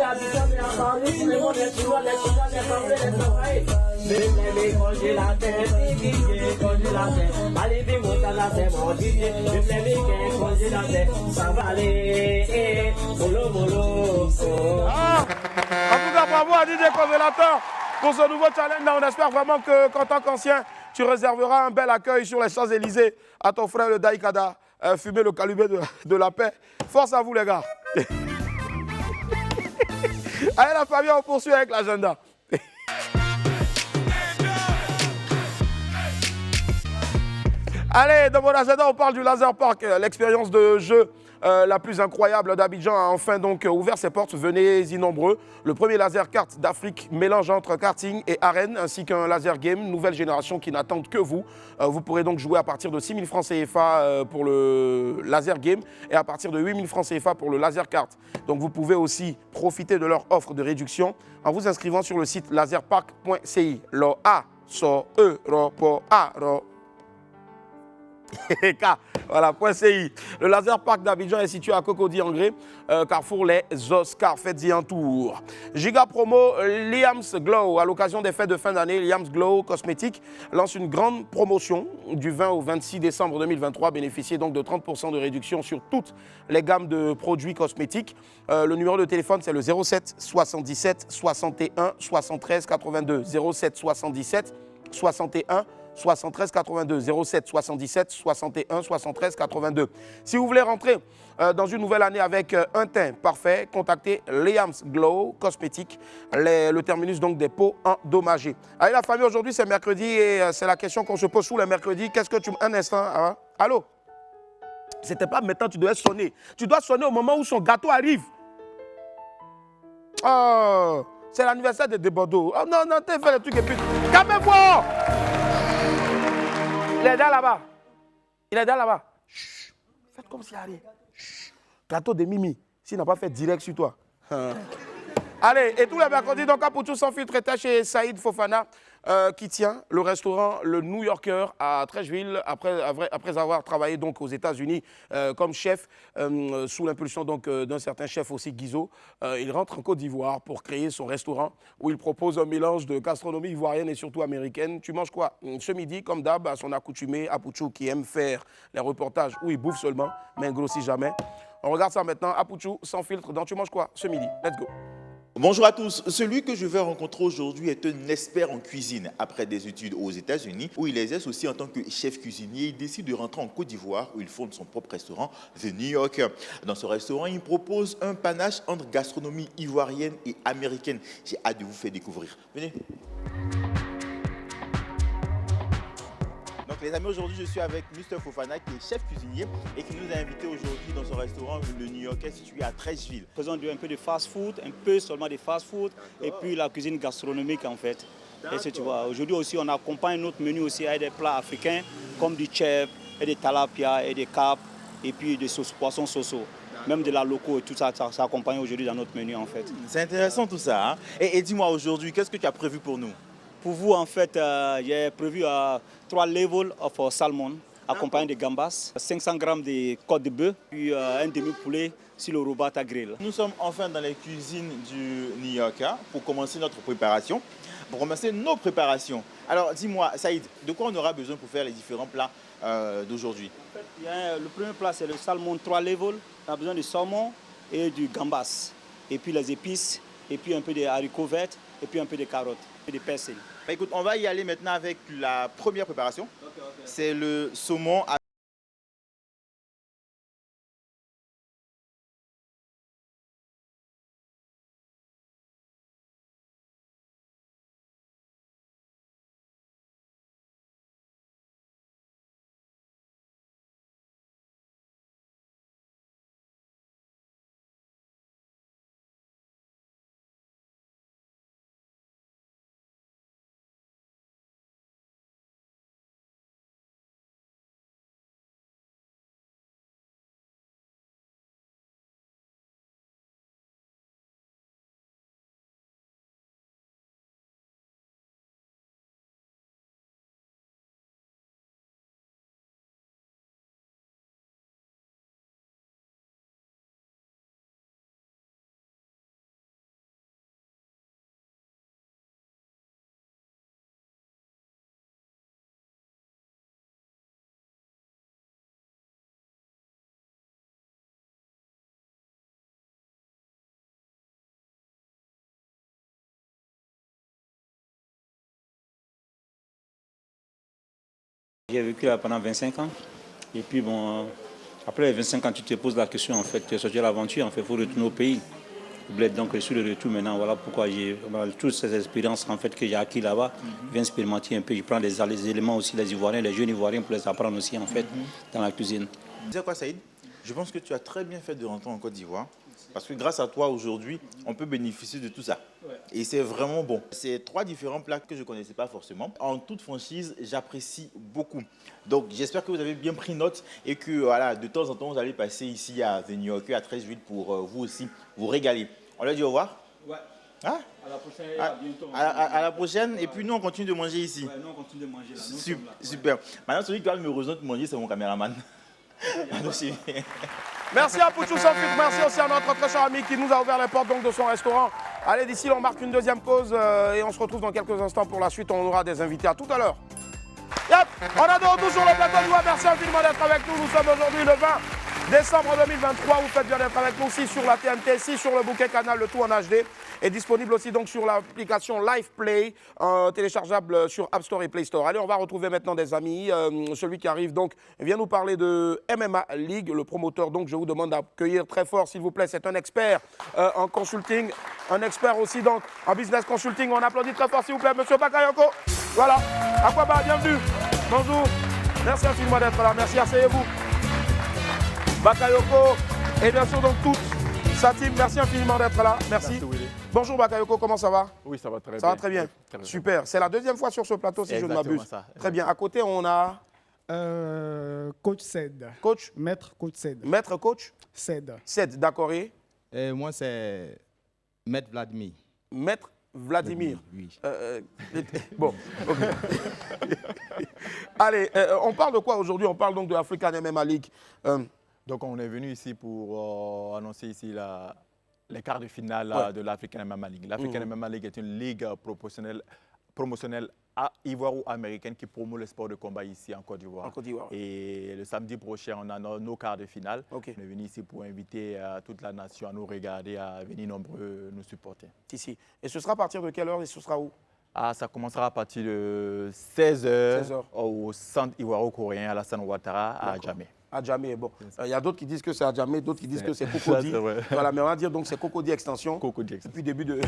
C: cas, bravo à DJ Congélateur pour ce nouveau challenge. On espère vraiment qu'en tant qu'ancien, tu réserveras un bel accueil sur les Champs-Élysées à ton frère le Daïkada, fumer le calumet de la paix. Force à vous les gars. Allez la famille, on poursuit avec l'agenda. Allez, dans mon agenda, on parle du Laser Park, l'expérience de jeu la plus incroyable d'Abidjan a enfin donc ouvert ses portes. Venez-y nombreux. Le premier laser kart d'Afrique, mélange entre karting et arène, ainsi qu'un laser game, nouvelle génération qui n'attendent que vous. Vous pourrez donc jouer à partir de 6 000 francs CFA pour le laser game et à partir de 8 000 francs CFA pour le laser kart. Donc vous pouvez aussi profiter de leur offre de réduction en vous inscrivant sur le site laserpark.ci. Voilà, .ci. Le laser park d'Abidjan est situé à Cocody-en-Gré, Carrefour Les Oscars. Faites-y un tour. Giga promo Liams Glow. À l'occasion des fêtes de fin d'année, Liams Glow Cosmétiques lance une grande promotion du 20 au 26 décembre 2023. Bénéficiez donc de 30% de réduction sur toutes les gammes de produits cosmétiques. Le numéro de téléphone, c'est le 07 77 61 73 82. 07 77 61 73 82, 07 77 61 73 82. Si vous voulez rentrer dans une nouvelle année avec un teint parfait, contactez Liams Glow Cosmétiques, le terminus donc des peaux endommagées. Allez la famille, aujourd'hui c'est mercredi et c'est la question qu'on se pose sous le mercredi. Qu'est-ce que tu... Un instant, hein? Allô? C'était pas maintenant, tu devais sonner. Tu dois sonner au moment où son gâteau arrive. Oh, c'est l'anniversaire de Bordeaux. Oh non, non, t'as fait le truc et puis... Calmez-vous! Il est là là-bas. Il est là là-bas. Faites comme s'il arrive. Gâteau de Mimi. S'il n'a pas fait direct sur toi. Allez, et tous les mercredis, donc Apoutou sans filtre était chez Saïd Fofana qui tient le restaurant Le New Yorker à Trècheville après avoir travaillé donc aux États-Unis comme chef sous l'impulsion donc d'un certain chef aussi Guizot. Il rentre en Côte d'Ivoire pour créer son restaurant où il propose un mélange de gastronomie ivoirienne et surtout américaine. Tu manges quoi? Ce midi, comme d'hab, à son accoutumé, Apoutou qui aime faire les reportages où il bouffe seulement, mais grossit jamais. On regarde ça maintenant. Apoutou sans filtre dans Tu manges quoi ce midi? Let's go.
K: Bonjour à tous. Celui que je vais rencontrer aujourd'hui est un expert en cuisine. Après des études aux États-Unis, où il exerce aussi en tant que chef cuisinier, il décide de rentrer en Côte d'Ivoire, où il fonde son propre restaurant, The New Yorker. Dans ce restaurant, il propose un panache entre gastronomie ivoirienne et américaine. J'ai hâte de vous faire découvrir. Venez. Donc les amis, aujourd'hui je suis avec Mr Fofana qui est chef cuisinier et qui nous a invités aujourd'hui dans son restaurant le New Yorker situé à Trècheville.
L: Faisons un peu de fast-food, un peu seulement de fast-food et puis la cuisine gastronomique en fait. Et tu vois, aujourd'hui aussi on accompagne notre menu aussi avec des plats africains comme du chef et des talapia et des capes et puis des poissons soso. Même de la loco et tout ça, ça accompagne aujourd'hui dans notre menu en fait.
K: C'est intéressant tout ça. Hein? Et dis-moi aujourd'hui, qu'est-ce que tu as prévu pour nous?
L: Pour vous, en fait, j'ai prévu 3 levels of salmon, accompagné de gambas, 500 grammes de côte de bœuf, puis un demi-poulet sur le robata grill.
K: Nous sommes enfin dans les cuisines du New Yorker pour commencer notre préparation, pour commencer nos préparations. Alors, dis-moi, Saïd, de quoi on aura besoin pour faire les différents plats d'aujourd'hui?
L: En fait, le premier plat, c'est le salmon 3 levels. On a besoin de saumon et du gambas, et puis les épices, et puis un peu de haricots verts, et puis un peu de carottes. Des persil.
K: Bah écoute, on va y aller maintenant avec la première préparation. Okay. C'est le saumon.
L: J'ai vécu là pendant 25 ans. Et puis bon, après les 25 ans, tu te poses la question, en fait, tu es sorti à l'aventure, en fait, il faut retourner au pays. Donc je suis de retour maintenant, voilà pourquoi j'ai toutes ces expériences en fait, que j'ai acquis là-bas, je viens expérimenter un peu, je prends les éléments aussi, les Ivoiriens, les jeunes Ivoiriens pour les apprendre aussi en fait, dans la cuisine.
K: Tu sais quoi Saïd? Je pense que tu as très bien fait de rentrer en Côte d'Ivoire. Parce que grâce à toi, aujourd'hui, on peut bénéficier de tout ça. Et c'est vraiment bon. C'est 3 différents plats que je ne connaissais pas forcément. En toute franchise, j'apprécie beaucoup. Donc, j'espère que vous avez bien pris note et que voilà, de temps en temps, vous allez passer ici à The New Yorker, à 13-8 pour vous aussi vous régaler. On leur dit au revoir.
L: Ouais.
K: Hein?
L: À la prochaine et à bientôt.
K: À la prochaine. Et puis, nous, on continue de manger ici.
L: Ouais, nous, on continue de manger là.
K: Super. Maintenant, celui qui va me rejoindre pour manger, c'est mon caméraman.
C: Merci à Pouchou Sans Filtre, merci aussi à notre très cher ami qui nous a ouvert les portes donc, de son restaurant. Allez, d'ici là, on marque une deuxième pause et on se retrouve dans quelques instants pour la suite. On aura des invités. À tout à l'heure. Yep, on a de retour sur le plateau du Web. Merci infiniment d'être avec nous. Nous sommes aujourd'hui le 20 décembre 2023. Vous faites bien d'être avec nous aussi sur la TNT, si sur le bouquet canal, le tout en HD. Est disponible aussi donc sur l'application Live Play, téléchargeable sur App Store et Play Store. Allez, on va retrouver maintenant des amis. Celui qui arrive donc vient nous parler de MMA League, le promoteur. Donc je vous demande d'accueillir très fort, s'il vous plaît. C'est un expert en consulting, un expert aussi donc en business consulting. On applaudit très fort, s'il vous plaît, Monsieur Bakayoko. Voilà, Aquaba, bienvenue. Bonjour. Merci infiniment d'être là. Merci, asseyez-vous. Bakayoko et bien sûr donc toute sa team, merci infiniment d'être là. Merci. Bonjour Bakayoko, comment ça va?
M: Oui, ça va très bien.
C: Ça va très bien. Super. C'est la deuxième fois sur ce plateau, si je ne m'abuse. Très bien. À côté, on a...
N: Coach Ced.
C: Coach?
N: Maître Coach Ced.
C: Maître Coach?
N: Ced.
C: Ced, d'accord. Et
O: moi, c'est Maître Vladimir.
C: Maître Vladimir.
O: Oui.
C: Bon. Okay. Allez, on parle de quoi aujourd'hui? On parle donc de African MMA League.
M: Donc, on est venu ici pour annoncer ici les quarts de finale de l'African MMA League. L'African MMA League est une ligue promotionnelle ivoiro-américaine qui promeut le sport de combat ici en Côte d'Ivoire. Et le samedi prochain, on a nos quarts de finale. Okay. On est venu ici pour inviter toute la nation à nous regarder, à venir nombreux nous supporter.
C: Ici. Et ce sera à partir de quelle heure et ce sera où?
M: Ça commencera à partir de 16h au centre ivoiro-coréen Alassane Ouattara à Djamé.
C: À Djamé, bon. Il y a d'autres qui disent que c'est à Djamé, d'autres qui disent que c'est Cocody. Voilà, mais on va dire donc c'est Cocody Extension.
M: Cocody Extension.
C: Depuis le début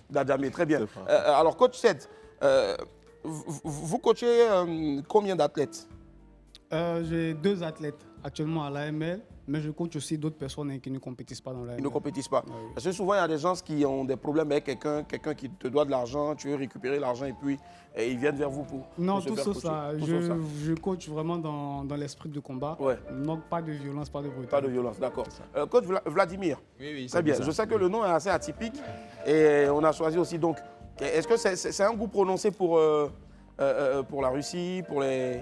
C: d'Adjamé, très bien. Alors, coach Ced, vous coachez combien d'athlètes?
N: J'ai 2 athlètes actuellement à l'AML, mais je coach aussi d'autres personnes qui ne compétissent pas dans l'AML.
C: Ils ne compétissent pas. Parce que souvent, il y a des gens qui ont des problèmes avec quelqu'un qui te doit de l'argent, tu veux récupérer l'argent et puis ils viennent vers vous pour
N: Non,
C: se
N: tout
C: faire
N: ça,
C: coacher.
N: je coach vraiment dans l'esprit de combat. Donc, pas de violence, pas de brutalité.
C: Pas de violence, d'accord. Coach Vladimir,
O: oui,
C: très bien. Je sais que le nom est assez atypique et on a choisi aussi donc... Est-ce que c'est un goût prononcé pour la Russie, pour les...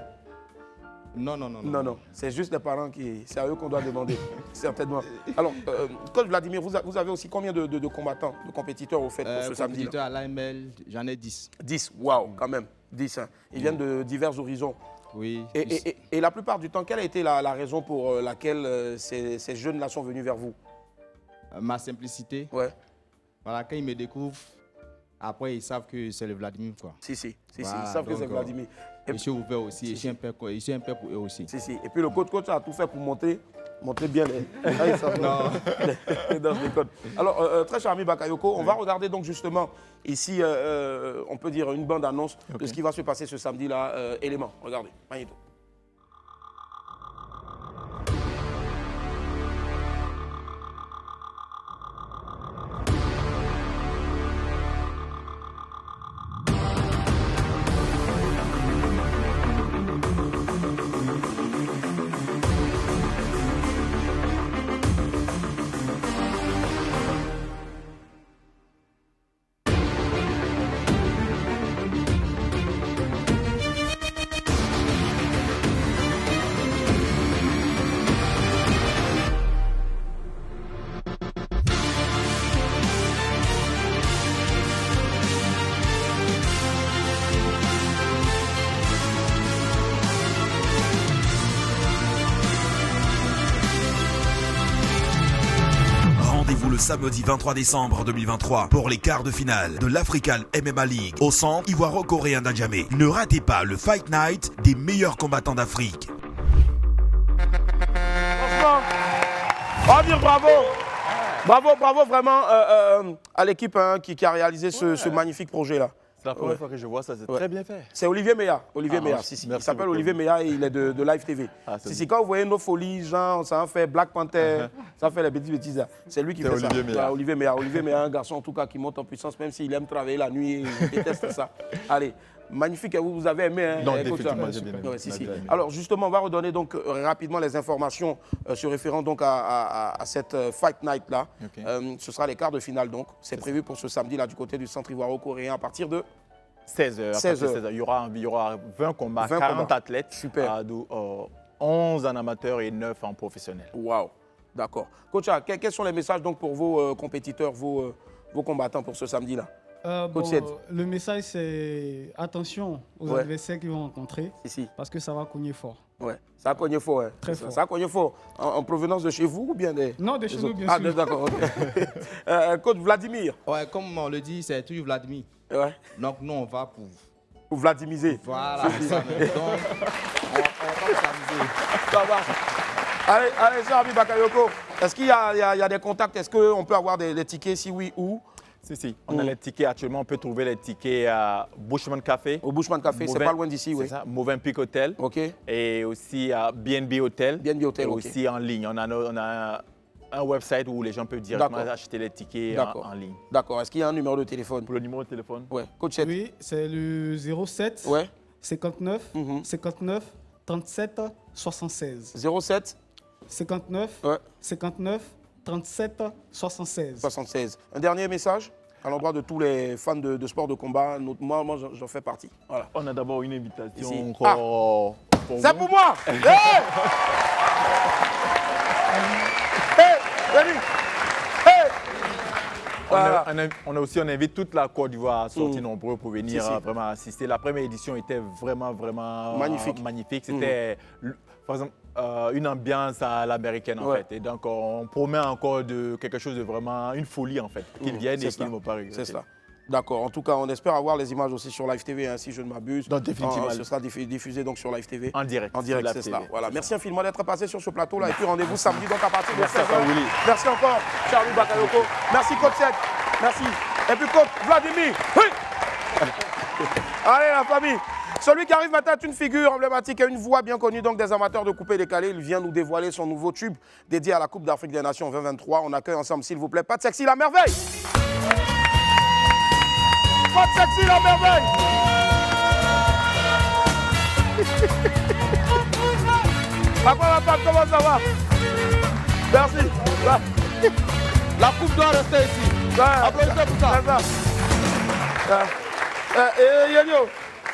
C: Non. C'est juste les parents c'est à eux qu'on doit demander, certainement. Alors, coach Vladimir, vous avez aussi combien de combattants, de compétiteurs au fait pour ce samedi?
O: Compétiteurs à l'AML, j'en ai 10.
C: 10, waouh, quand même, 10. Hein. Ils viennent de divers horizons.
O: Oui.
C: Et la plupart du temps, quelle a été la raison pour laquelle ces jeunes-là sont venus vers vous?
O: Ma simplicité.
C: Ouais.
O: Voilà, quand ils me découvrent, après ils savent que c'est le Vladimir, quoi.
C: Si, ils savent que c'est Vladimir.
O: Je suis ouvert aussi, je suis un père pour eux aussi.
C: Et puis le coach a tout fait pour montrer bien les dans les codes. Alors, très cher ami Bakayoko, on va regarder donc justement ici, on peut dire une bande-annonce de ce qui va se passer ce samedi-là. Élément, regardez, Magneto.
P: Le samedi 23 décembre 2023 pour les quarts de finale de l'African MMA League au centre ivoiro-coréen d'Adjamé. Ne ratez pas le Fight Night des meilleurs combattants d'Afrique.
C: Franchement, on va dire bravo. Bravo vraiment à l'équipe qui a réalisé ce magnifique projet-là.
M: C'est la première fois que je vois ça, c'est très bien fait.
C: C'est Olivier Meya. Olivier Meya,
M: merci.
C: Il s'appelle Olivier Meya et il est de Live TV. Quand vous voyez nos folies, genre, ça en fait Black Panther, ça fait les petites bêtises là. C'est lui qui fait ça. Olivier Meya. Olivier Meya, un garçon en tout cas qui monte en puissance, même s'il aime travailler la nuit, il déteste ça. Allez. Magnifique, vous avez aimé. Hein,
M: non, définitivement, j'ai bien aimé.
C: Alors justement, on va redonner donc rapidement les informations se référant donc à cette Fight Night là. Ce sera les quarts de finale donc. C'est prévu pour ce samedi là du côté du centre ivoiro-coréen à partir de
M: 16h. Il y aura 20 combats, 40 athlètes.
C: Super.
M: 11 en amateur et 9 en professionnel.
C: Waouh, d'accord. Coach, quels sont les messages donc pour vos compétiteurs, vos combattants pour ce samedi là?
N: Le message, c'est attention aux adversaires qu'ils vont rencontrer, parce que ça va cogner fort.
C: Ouais, ça va cogner fort.
N: Très fort.
C: Ça va cogner fort. En provenance de chez vous ou bien des...
N: Non, de chez nous, bien sûr.
C: Ah, d'accord. Coach Vladimir.
O: Ouais, comme on le dit, c'est toujours Vladimir.
C: Ouais.
O: Donc nous, on va
C: pour Vladimiser.
O: Voilà, c'est ça même. Donc, on va s'amuser.
C: Ça va. Allez, Charles Bakayoko, est-ce qu'il y a des contacts? Est-ce qu'on peut avoir des tickets, si oui, où?
M: Si. On a les tickets actuellement. On peut trouver les tickets à Bushman Café.
C: Au Bushman Café, c'est pas loin d'ici, oui.
M: C'est ça, Movenpick Hotel.
C: OK.
M: Et aussi à BNB Hotel.
C: BNB Hotel,
M: et aussi en ligne. On a un website où les gens peuvent directement acheter les tickets en ligne.
C: D'accord. Est-ce qu'il y a un numéro de téléphone?
M: Pour le numéro de téléphone?
C: Ouais. Coach,
N: oui, c'est le 07 59 59 37 76.
C: 07
N: 59 59 37 76.
C: 76. Un dernier message à l'endroit de tous les fans de sport de combat. Moi j'en fais partie. Voilà.
M: On a d'abord une invitation.
C: C'est pour moi.
M: On invite toute la Côte d'Ivoire à sortir nombreux pour venir vraiment assister. La première édition était vraiment magnifique. C'était, par exemple, une ambiance à l'américaine en fait. Et donc on promet encore quelque chose de vraiment, une folie en fait, qu'ils viennent et qu'ils ne vont pas regretter.
C: C'est ça. D'accord. En tout cas, on espère avoir les images aussi sur Live TV, hein, si je ne m'abuse.
M: Donc définitivement.
C: Ce sera diffusé donc sur Live TV.
M: En direct.
C: En direct, c'est ça. Voilà. Merci infiniment d'être passé sur ce plateau-là. Et puis rendez-vous samedi donc à partir de 16h. Merci encore, Charles Bakayoko. Merci, Coach Seth. Merci. Et puis, Coach Vladimir. Oui. Allez, la famille. Celui qui arrive maintenant est une figure emblématique et une voix bien connue donc des amateurs de coupé décalé. Il vient nous dévoiler son nouveau tube dédié à la Coupe d'Afrique des Nations 2023. On accueille ensemble, s'il vous plaît, Pat Sexy, la merveille. Pat Sexy, la merveille. Papa, comment ça va? Merci.
O: La coupe doit rester ici. Applaudissez pour ça.
C: Yo,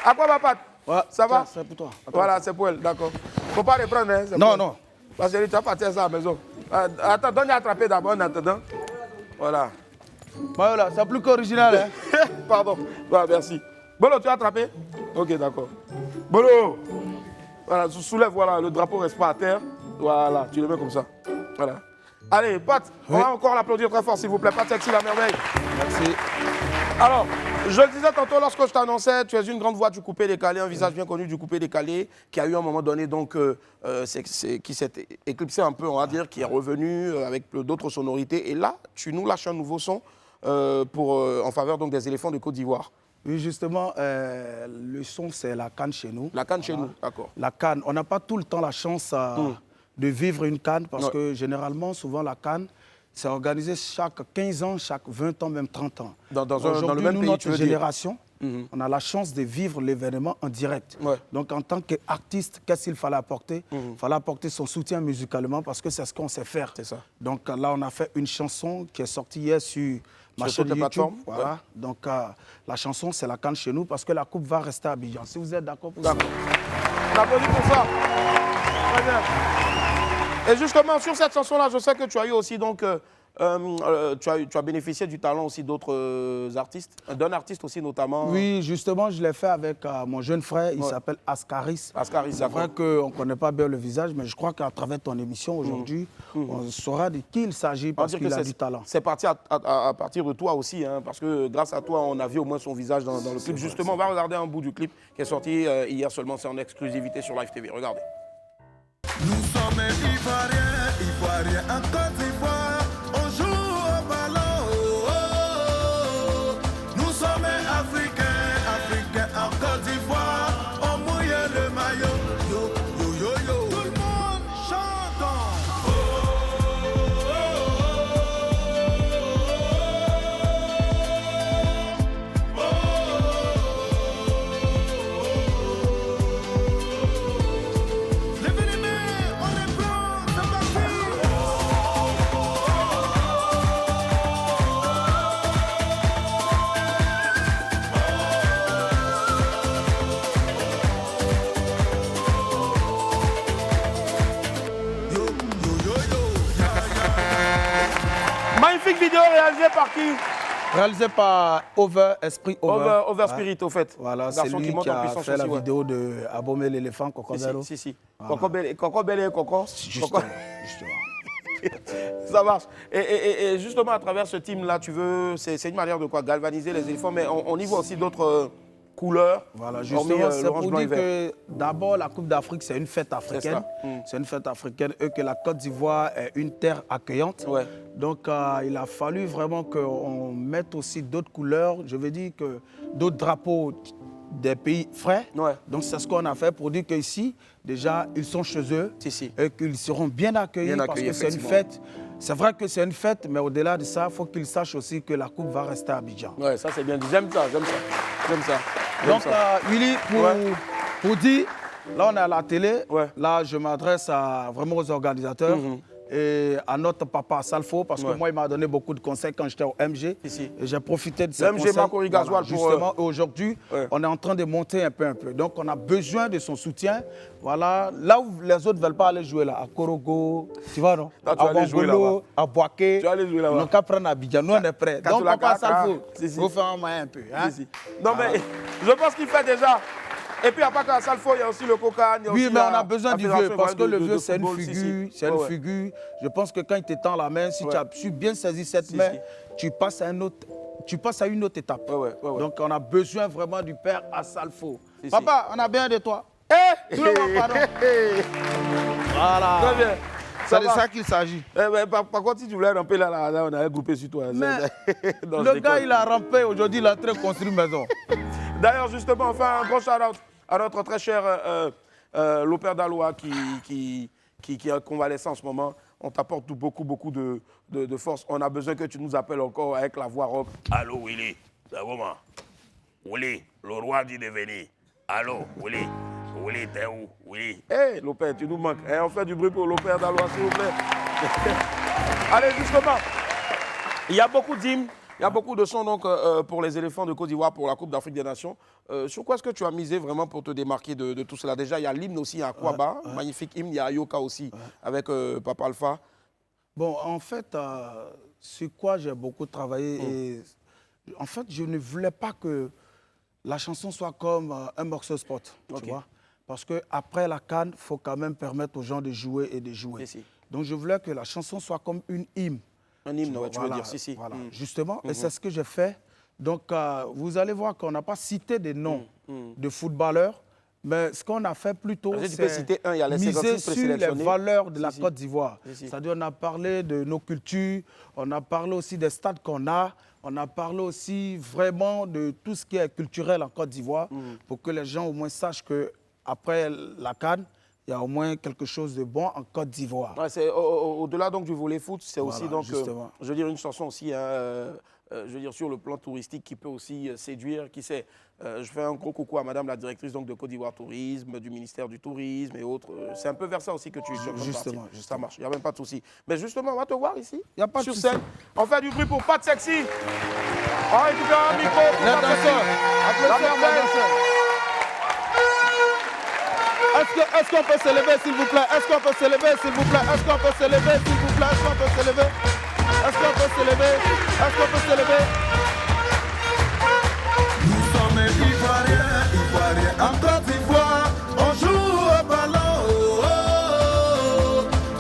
C: à quoi ma patte? Ça va?
O: C'est pour toi.
C: Voilà, c'est pour elle, d'accord. Faut pas les prendre, hein?
O: Non.
C: Parce que tu vas partir ça à la maison. Attends, donne-lui attraper d'abord en attendant. Voilà.
O: Voilà, c'est plus qu'original, hein?
C: Pardon. Voilà, merci. Bolo, tu as attrapé? Ok, d'accord. Bolo! Voilà, tu soulèves, voilà, le drapeau reste pas à terre. Voilà, tu le mets comme ça. Voilà. Allez, Pat, on va encore l'applaudir très fort, s'il vous plaît. Pat Sexy, la merveille.
O: Merci.
C: Alors, je le disais tantôt lorsque je t'annonçais, tu es une grande voix du coupé décalé, un visage bien connu du coupé décalé, qui a eu à un moment donné, donc, qui s'est éclipsé un peu, on va dire, qui est revenu avec d'autres sonorités. Et là, tu nous lâches un nouveau son en faveur donc, des éléphants de Côte d'Ivoire.
H: Oui, justement, le son, c'est la canne chez nous.
C: La canne chez nous, d'accord.
H: La canne, on n'a pas tout le temps la chance de vivre une canne, parce que généralement, souvent, la canne, c'est organisé chaque 15 ans, chaque 20 ans, même 30 ans.
C: Dans le même
H: nous,
C: pays,
H: notre génération, on a la chance de vivre l'événement en direct. Donc, en tant qu'artiste, qu'est-ce qu'il fallait apporter? Il fallait apporter son soutien musicalement, parce que c'est ce qu'on sait faire.
C: C'est ça.
H: Donc, là, on a fait une chanson qui est sortie hier sur ma chaîne YouTube. Voilà. Donc, la chanson, c'est la canne chez nous, parce que la coupe va rester à Abidjan. Si vous êtes d'accord pour ça.
C: On applaudit pour ça. Très bien. Et justement, sur cette chanson-là, je sais que tu as eu aussi, donc, tu as bénéficié du talent aussi d'autres artistes, d'un artiste aussi notamment.
H: Oui, justement, je l'ai fait avec mon jeune frère, il s'appelle Ascaris.
C: Ascaris,
H: c'est vrai qu'on ne connaît pas bien le visage, mais je crois qu'à travers ton émission aujourd'hui, on saura de qui il s'agit parce qu'il a du talent.
C: C'est parti à partir de toi aussi, hein, parce que grâce à toi, on a vu au moins son visage dans le clip. Justement, on va regarder un bout du clip qui est sorti hier seulement, c'est en exclusivité sur Live TV. Regardez.
A: Nous sommes Ivoiriens en Côte d'Ivoire, on joue au ballon. Nous sommes Africains
C: vidéo réalisée par qui?
Q: Réalisé par Over Esprit Over.
C: Over Spirit, au fait.
Q: Voilà, c'est lui qui a fait la vidéo de Abomé l'éléphant, Coco Bello.
C: Si. Coco Bello et Coco. Justement. Ça marche. Et justement, à travers ce team-là, tu veux, c'est une manière de quoi? Galvaniser les éléphants, mais on y voit aussi d'autres couleurs.
Q: Voilà, justement, c'est pour dire que d'abord, la Coupe d'Afrique, c'est une fête africaine. C'est une fête africaine et que la Côte d'Ivoire est une terre accueillante.
C: Ouais.
Q: Donc, il a fallu vraiment qu'on mette aussi d'autres couleurs, je veux dire que d'autres drapeaux des pays frais.
C: Ouais.
Q: Donc, c'est ce qu'on a fait pour dire qu'ici, déjà, ils sont chez eux et qu'ils seront bien accueillis parce que c'est une fête. C'est vrai que c'est une fête, mais au-delà de ça, il faut qu'ils sachent aussi que la coupe va rester à Abidjan.
C: Ouais, ça c'est bien dit. J'aime ça.
Q: Donc, Willy, pour dire, là on est à la télé, là je m'adresse vraiment aux organisateurs et à notre papa Salfo, parce que moi il m'a donné beaucoup de conseils quand j'étais au MG. Et j'ai profité de ces conseils.
C: Voilà,
Q: justement, aujourd'hui, on est en train de monter un peu. Donc on a besoin de son soutien. Voilà, là où les autres ne veulent pas aller jouer, là, à Korogo, tu vois, non?
C: À Bangolo,
Q: à Boaké.
C: Tu vas aller jouer là-bas.
Q: On n'a qu'à prendre Abidjan, nous on est prêts. Donc papa Salfo, il faut faire un moyen un peu. Hein?
C: Non mais je pense qu'il fait déjà. Et puis, à part qu'à Salfo, il y a aussi le coca.
Q: Oui, mais on a besoin du vieux, parce que le vieux, c'est une figure. C'est une figure. Je pense que quand il te tend la main, si tu as su bien saisir cette main, tu passes à une autre étape. Donc, on a besoin vraiment du père à Salfo. Papa, on a bien de toi. Tout le monde, pardon. Voilà.
C: Très bien.
Q: C'est de ça qu'il s'agit.
C: Par contre, si tu voulais ramper là, on avait groupé sur toi.
Q: Mais le gars, il a rampé. Aujourd'hui, il est en train de construire une maison.
C: D'ailleurs, justement, enfin, un grand shout-out à notre très cher Lopère Dalois qui est convalescent en ce moment. On t'apporte beaucoup de force. On a besoin que tu nous appelles encore avec la voix rock.
R: Allô, Willy, c'est comment? Willy, le roi dit de venir. Allô, Willy. Willy, t'es où? Willy.
C: Hé, Lopère, tu nous manques. On fait du bruit pour Lopère Dalois, s'il vous plaît. Allez, justement, il y a beaucoup d'hymnes. Il y a beaucoup de sons donc, pour les éléphants de Côte d'Ivoire pour la Coupe d'Afrique des Nations. Sur quoi est-ce que tu as misé vraiment pour te démarquer de tout cela? Déjà, il y a l'hymne aussi à Kouaba, magnifique hymne. Il y a Ayoka aussi avec Papa Alpha.
Q: Bon, en fait, sur quoi j'ai beaucoup travaillé, et en fait, je ne voulais pas que la chanson soit comme un morceau spot, tu vois. Parce qu'après la CAN, il faut quand même permettre aux gens de jouer et de jouer. Donc, je voulais que la chanson soit comme une hymne.
C: Un hymne, tu veux dire, si.
Q: Voilà, justement, et c'est ce que j'ai fait. Donc, vous allez voir qu'on n'a pas cité des noms de footballeurs, mais ce qu'on a fait plutôt, c'est miser sur les valeurs de la Côte d'Ivoire. C'est-à-dire, on a parlé de nos cultures, on a parlé aussi des stades qu'on a, on a parlé aussi vraiment de tout ce qui est culturel en Côte d'Ivoire, pour que les gens au moins sachent qu'après la CAN, il y a au moins quelque chose de bon en Côte d'Ivoire.
C: Au-delà donc du volley foot, c'est aussi donc, je veux dire, une chanson aussi, je veux dire, sur le plan touristique qui peut aussi séduire. Qui sait, je fais un gros coucou à Madame la directrice donc, de Côte d'Ivoire Tourisme, du ministère du Tourisme et autres. C'est un peu vers ça aussi que tu es
Q: justement.
C: Ça marche, il n'y a même pas de souci. Mais justement, on va te voir ici,
Q: y a pas
C: sur
Q: de
C: scène. On fait du bruit pour Pat Sexy. On récupère un micro.
Q: Les danseurs, applaudissements aux danseurs. Est-ce qu'on peut se lever, s'il vous plaît? Est-ce qu'on peut se lever, s'il vous plaît? Est-ce qu'on peut se lever, s'il vous plaît? Est-ce qu'on peut se lever? Est-ce qu'on peut se lever? Est-ce qu'on peut se lever?
B: Nous sommes Ivoiriens en Côte d'Ivoire. On joue au ballon.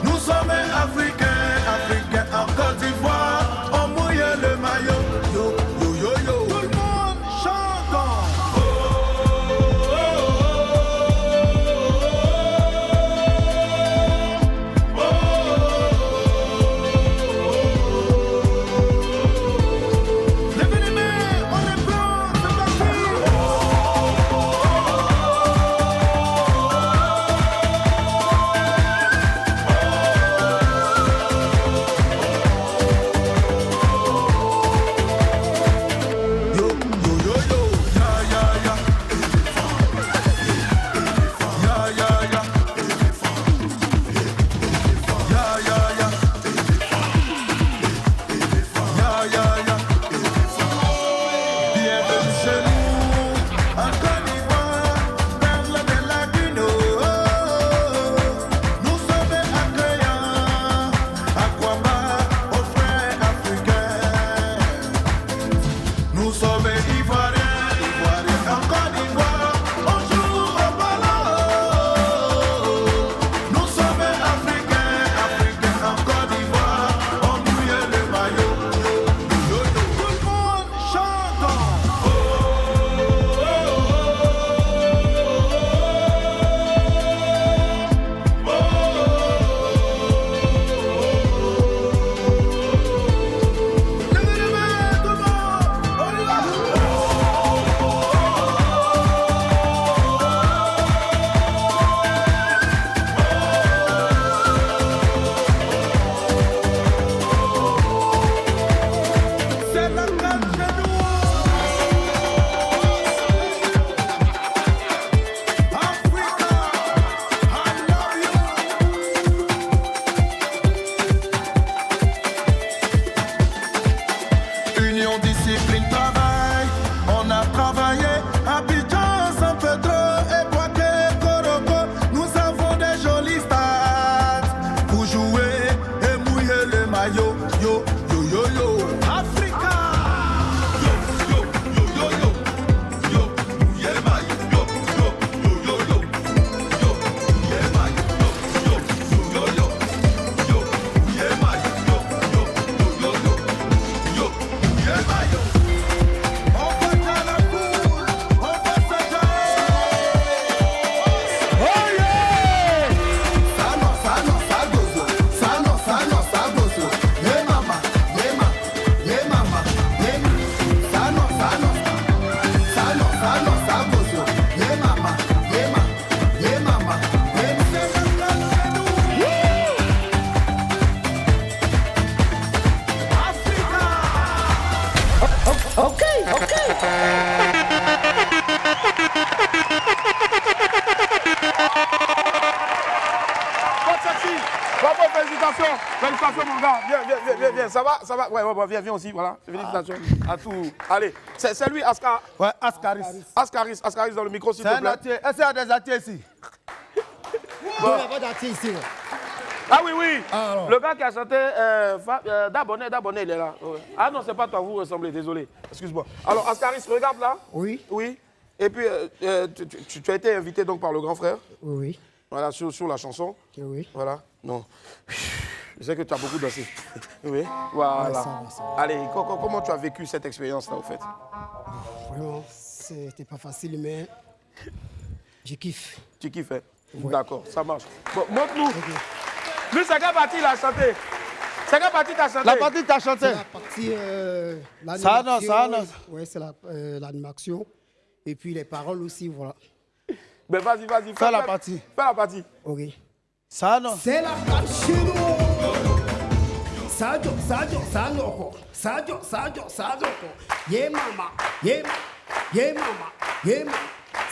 B: Nous sommes Africains en Côte d'Ivoire. On mouille le maillot. Yo, yo, yo, yo. Tout le monde chante. Levez
C: félicitations. Félicitations, mon gars. Viens. Ça va? Ouais, viens aussi, voilà. Félicitations à tous. Allez, c'est lui, Ascar.
Q: Ouais, Ascaris.
C: Ascaris dans le micro, s'il te plaît.
Q: Est-ce qu'il y a des attiers ici?
B: Il n'y a pas d'attiers ici.
C: Ah oui. Alors. Le gars qui a chanté D'abonné, il est là. Ouais. Ah non, c'est pas toi, vous ressemblez, désolé. Excuse-moi. Alors, Ascaris, regarde là.
B: Oui.
C: Et puis, tu as été invité donc par le grand frère.
B: Oui.
C: Voilà, sur la chanson.
B: Oui.
C: Voilà. Non. Je sais que tu as beaucoup dansé. Oui. Voilà.
B: Ouais, ça va.
C: Allez, comment tu as vécu cette expérience-là, au fait?
B: Vraiment, c'était pas facile, mais je kiffe.
C: Tu kiffes, hein?
B: Ouais.
C: D'accord, ça marche. Bon, montre-nous. Okay. Lui, c'est quelle partie il a chanté? C'est quelle partie tu as chanté?
Q: La partie tu as chanté?
B: C'est la partie l'animation.
Q: Ça non.
B: Oui, c'est l'animation. Et puis les paroles aussi, voilà.
C: Mais vas-y.
Q: Fais la partie.
C: Fais la partie.
B: Ok.
Q: Ça non.
B: C'est la partie chez nous. Sadio. Yeah mama.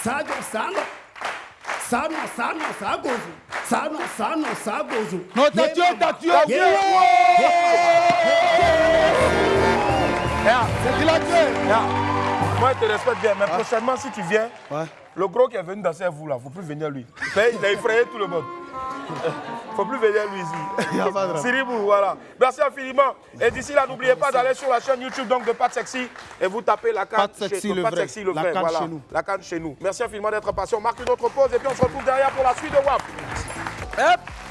B: Sadio. Sagozo.
Q: Non, t'as tué. C'est qu'il a tué.
C: Moi, je te respecte bien, mais prochainement, si tu viens, le gros qui est venu danser avec vous, là, il ne faut plus venir lui. Il a effrayé tout le monde. Il ne faut plus venir lui ici. Siribou, voilà. Merci infiniment. Et d'ici là, n'oubliez pas d'aller sur la chaîne YouTube donc, de Pat Sexy et vous tapez la canne
Q: le vrai.
C: Voilà. La canne chez nous. Merci infiniment d'être patient. On marque une autre pause et puis on se retrouve derrière pour la suite de WAP.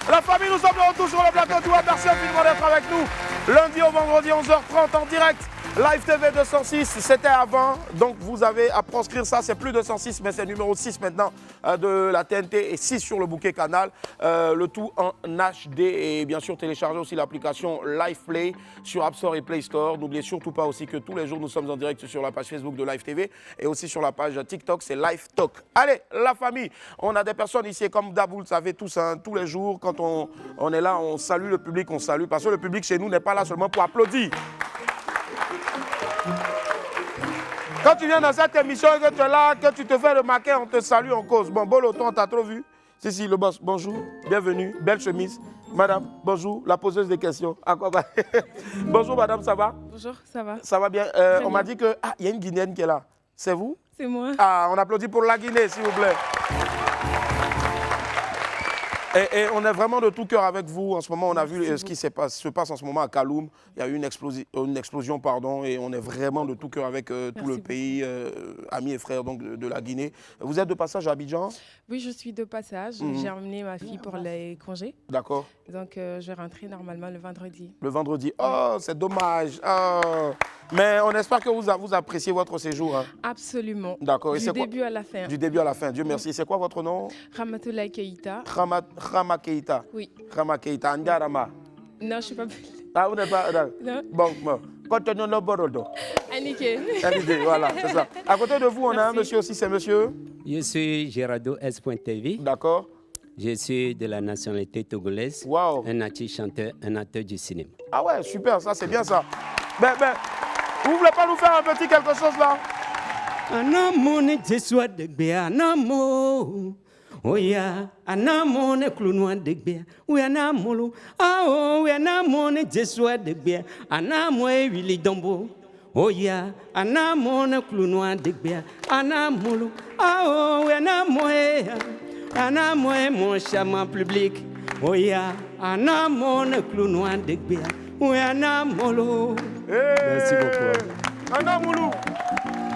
C: La famille, nous sommes de retour sur le plateau du WAP. Merci infiniment d'être avec nous. Lundi au vendredi, 11h30 en direct. Live TV 206, c'était avant, donc vous avez à proscrire ça, c'est plus 206, mais c'est numéro 6 maintenant de la TNT et 6 sur le bouquet canal, le tout en HD et bien sûr téléchargez aussi l'application Live Play sur App Store et Play Store. N'oubliez surtout pas aussi que tous les jours nous sommes en direct sur la page Facebook de Live TV et aussi sur la page TikTok, c'est Live Talk. Allez, la famille, on a des personnes ici comme d'hab, vous le savez tous, hein, tous les jours quand on est là, on salue le public, parce que le public chez nous n'est pas là seulement pour applaudir. Quand tu viens dans cette émission et que tu es là, que tu te fais remarquer, on te salue en cause. Bon, Bolo, toi, on t'a trop vu. Si, le boss, bonjour, bienvenue, belle chemise. Madame, bonjour, la poseuse des questions. Bonjour, madame, ça va?
I: Bonjour, ça va.
C: Ça va bien. On m'a dit qu'il y a une Guinéenne qui est là. C'est vous?
I: C'est moi.
C: Ah, on applaudit pour la Guinée, s'il vous plaît. Et on est vraiment de tout cœur avec vous. En ce moment, on a vu ce qui se passe en ce moment à Kaloum. Il y a eu une explosion, et on est vraiment de tout cœur avec tout le pays, amis et frères donc, de la Guinée. Vous êtes de passage à Abidjan?
I: Oui, je suis de passage. J'ai emmené ma fille pour les congés.
C: D'accord.
I: Donc, je vais rentrer normalement le vendredi.
C: Le vendredi. Oh, c'est dommage. Oh. Mais on espère que vous appréciez votre séjour. Hein.
I: Absolument.
C: D'accord.
I: Du début à la fin.
C: Du début à la fin. Dieu merci. C'est quoi votre nom?
I: Ramatoulaye Keïta.
C: Rama Keïta.
I: Oui.
C: Rama Keïta. Andiarama.
I: Non, je ne suis pas...
C: Ah, vous n'êtes pas...
I: Non.
C: Bon. Continue nos borodo.
I: Anniké.
C: Voilà, c'est ça. À côté de vous, on a un monsieur aussi. C'est monsieur?
S: Je suis Gerardo S.TV.
C: D'accord.
S: Je suis de la nationalité togolaise.
C: Wow.
S: Un artiste chanteur, un acteur du cinéma.
C: Ah ouais, super, ça c'est bien ça. Ben, vous ne voulez pas nous faire un petit quelque chose là?
S: Anamone Jesua de Béa, Anamo. Oya, Anamone Clunoa de Béa. Oui, Anamolo. Ah, oui, Anamone Jesua de Béa. Anamoe Willy Dombo. Oya, Anamone Clunoa de Béa. Anamolo. Ah, oui, Anamoe. Anamoe, mon charmant public. Oya, Anamone Clunoa de Béa. Oui, Anamolo. Merci beaucoup.
C: Anamoulou.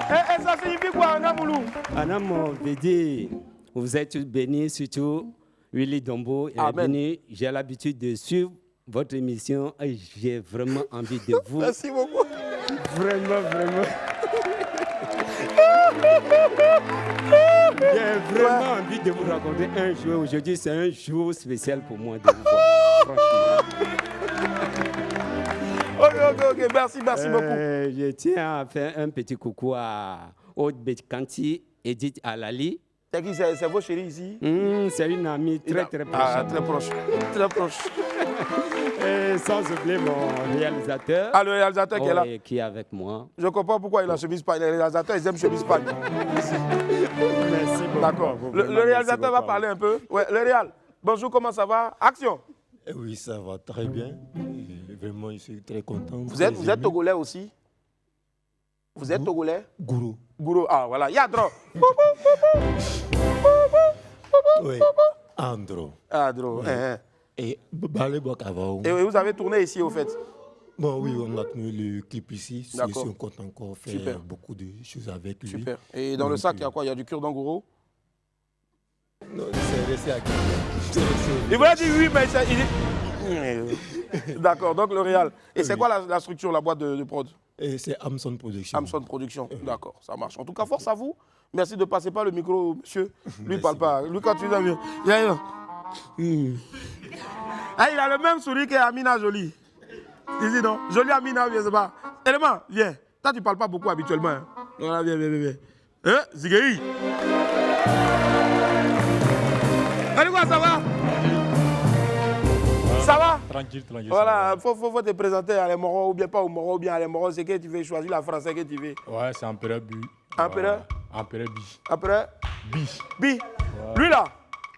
C: Et ça signifie quoi, Anamoulou?
S: Anamo veut dire, vous êtes tous bénis, surtout Willy Dombo. Béni. J'ai l'habitude de suivre votre émission et j'ai vraiment envie de vous.
C: Merci beaucoup.
S: Vraiment. J'ai vraiment envie de vous raconter un jour. Aujourd'hui, c'est un jour spécial pour moi de vous voir. Franchement.
C: Ok, merci beaucoup.
S: Je tiens à faire un petit coucou à Aude Betkanti, Edith Alali.
C: C'est qui? C'est vos chéris ici?
S: C'est une amie très proche.
C: Ah, très proche.
S: Et sans oublier mon réalisateur.
C: Ah, le réalisateur qui est là.
S: Qui est avec moi.
C: Je comprends pourquoi il a chemise pagne. Les réalisateurs, ils aiment chemise pagne.
S: Merci beaucoup.
C: D'accord. Le réalisateur va parler un peu. Ouais, le réal. Bonjour, comment ça va? Action.
T: Oui, ça va très bien. Vraiment, je suis très content.
C: Vous êtes Togolais aussi? Vous êtes Togolais?
T: Gourou.
C: Gourou, ah voilà, Yadro.
T: Oui, Andro.
C: Andro.
T: Oui. Et Balé Bokavao.
C: Et vous avez tourné ici au fait?
T: Bon, oui, on a tourné le clip ici.
C: D'accord.
T: On compte encore faire beaucoup de choses avec lui.
C: Super. Et dans le sac, il y a quoi? Il y a du cure d'Angouro?
T: Non, c'est resté à
C: Il vous a dit oui, mais il... D'accord, donc le Real. Et c'est quoi la structure, la boîte de prod?
T: C'est Amson Production.
C: Amson Production, d'accord, ça marche. En tout cas, force à vous. Merci de passer par le micro, monsieur. Lui, il parle pas. Lui, quand tu viens, il a le même sourire qu'Amina Jolie. Ici, non? Jolie Amina, viens, c'est pas. Élément, viens. Toi, tu parles pas beaucoup habituellement. Hein? Voilà, viens. Hein? Zigei. Allez, quoi, ça va? Ça va?
U: Tranquille.
C: Voilà, faut te présenter à les Moros ou bien pas aux Moros ou bien à les Moros. C'est que tu veux choisir la française que tu veux.
U: Ouais, c'est Empereur Bu.
C: Empereur?
U: Empereur Bi.
C: Empereur?
U: Bi.
C: Ouais. Lui là,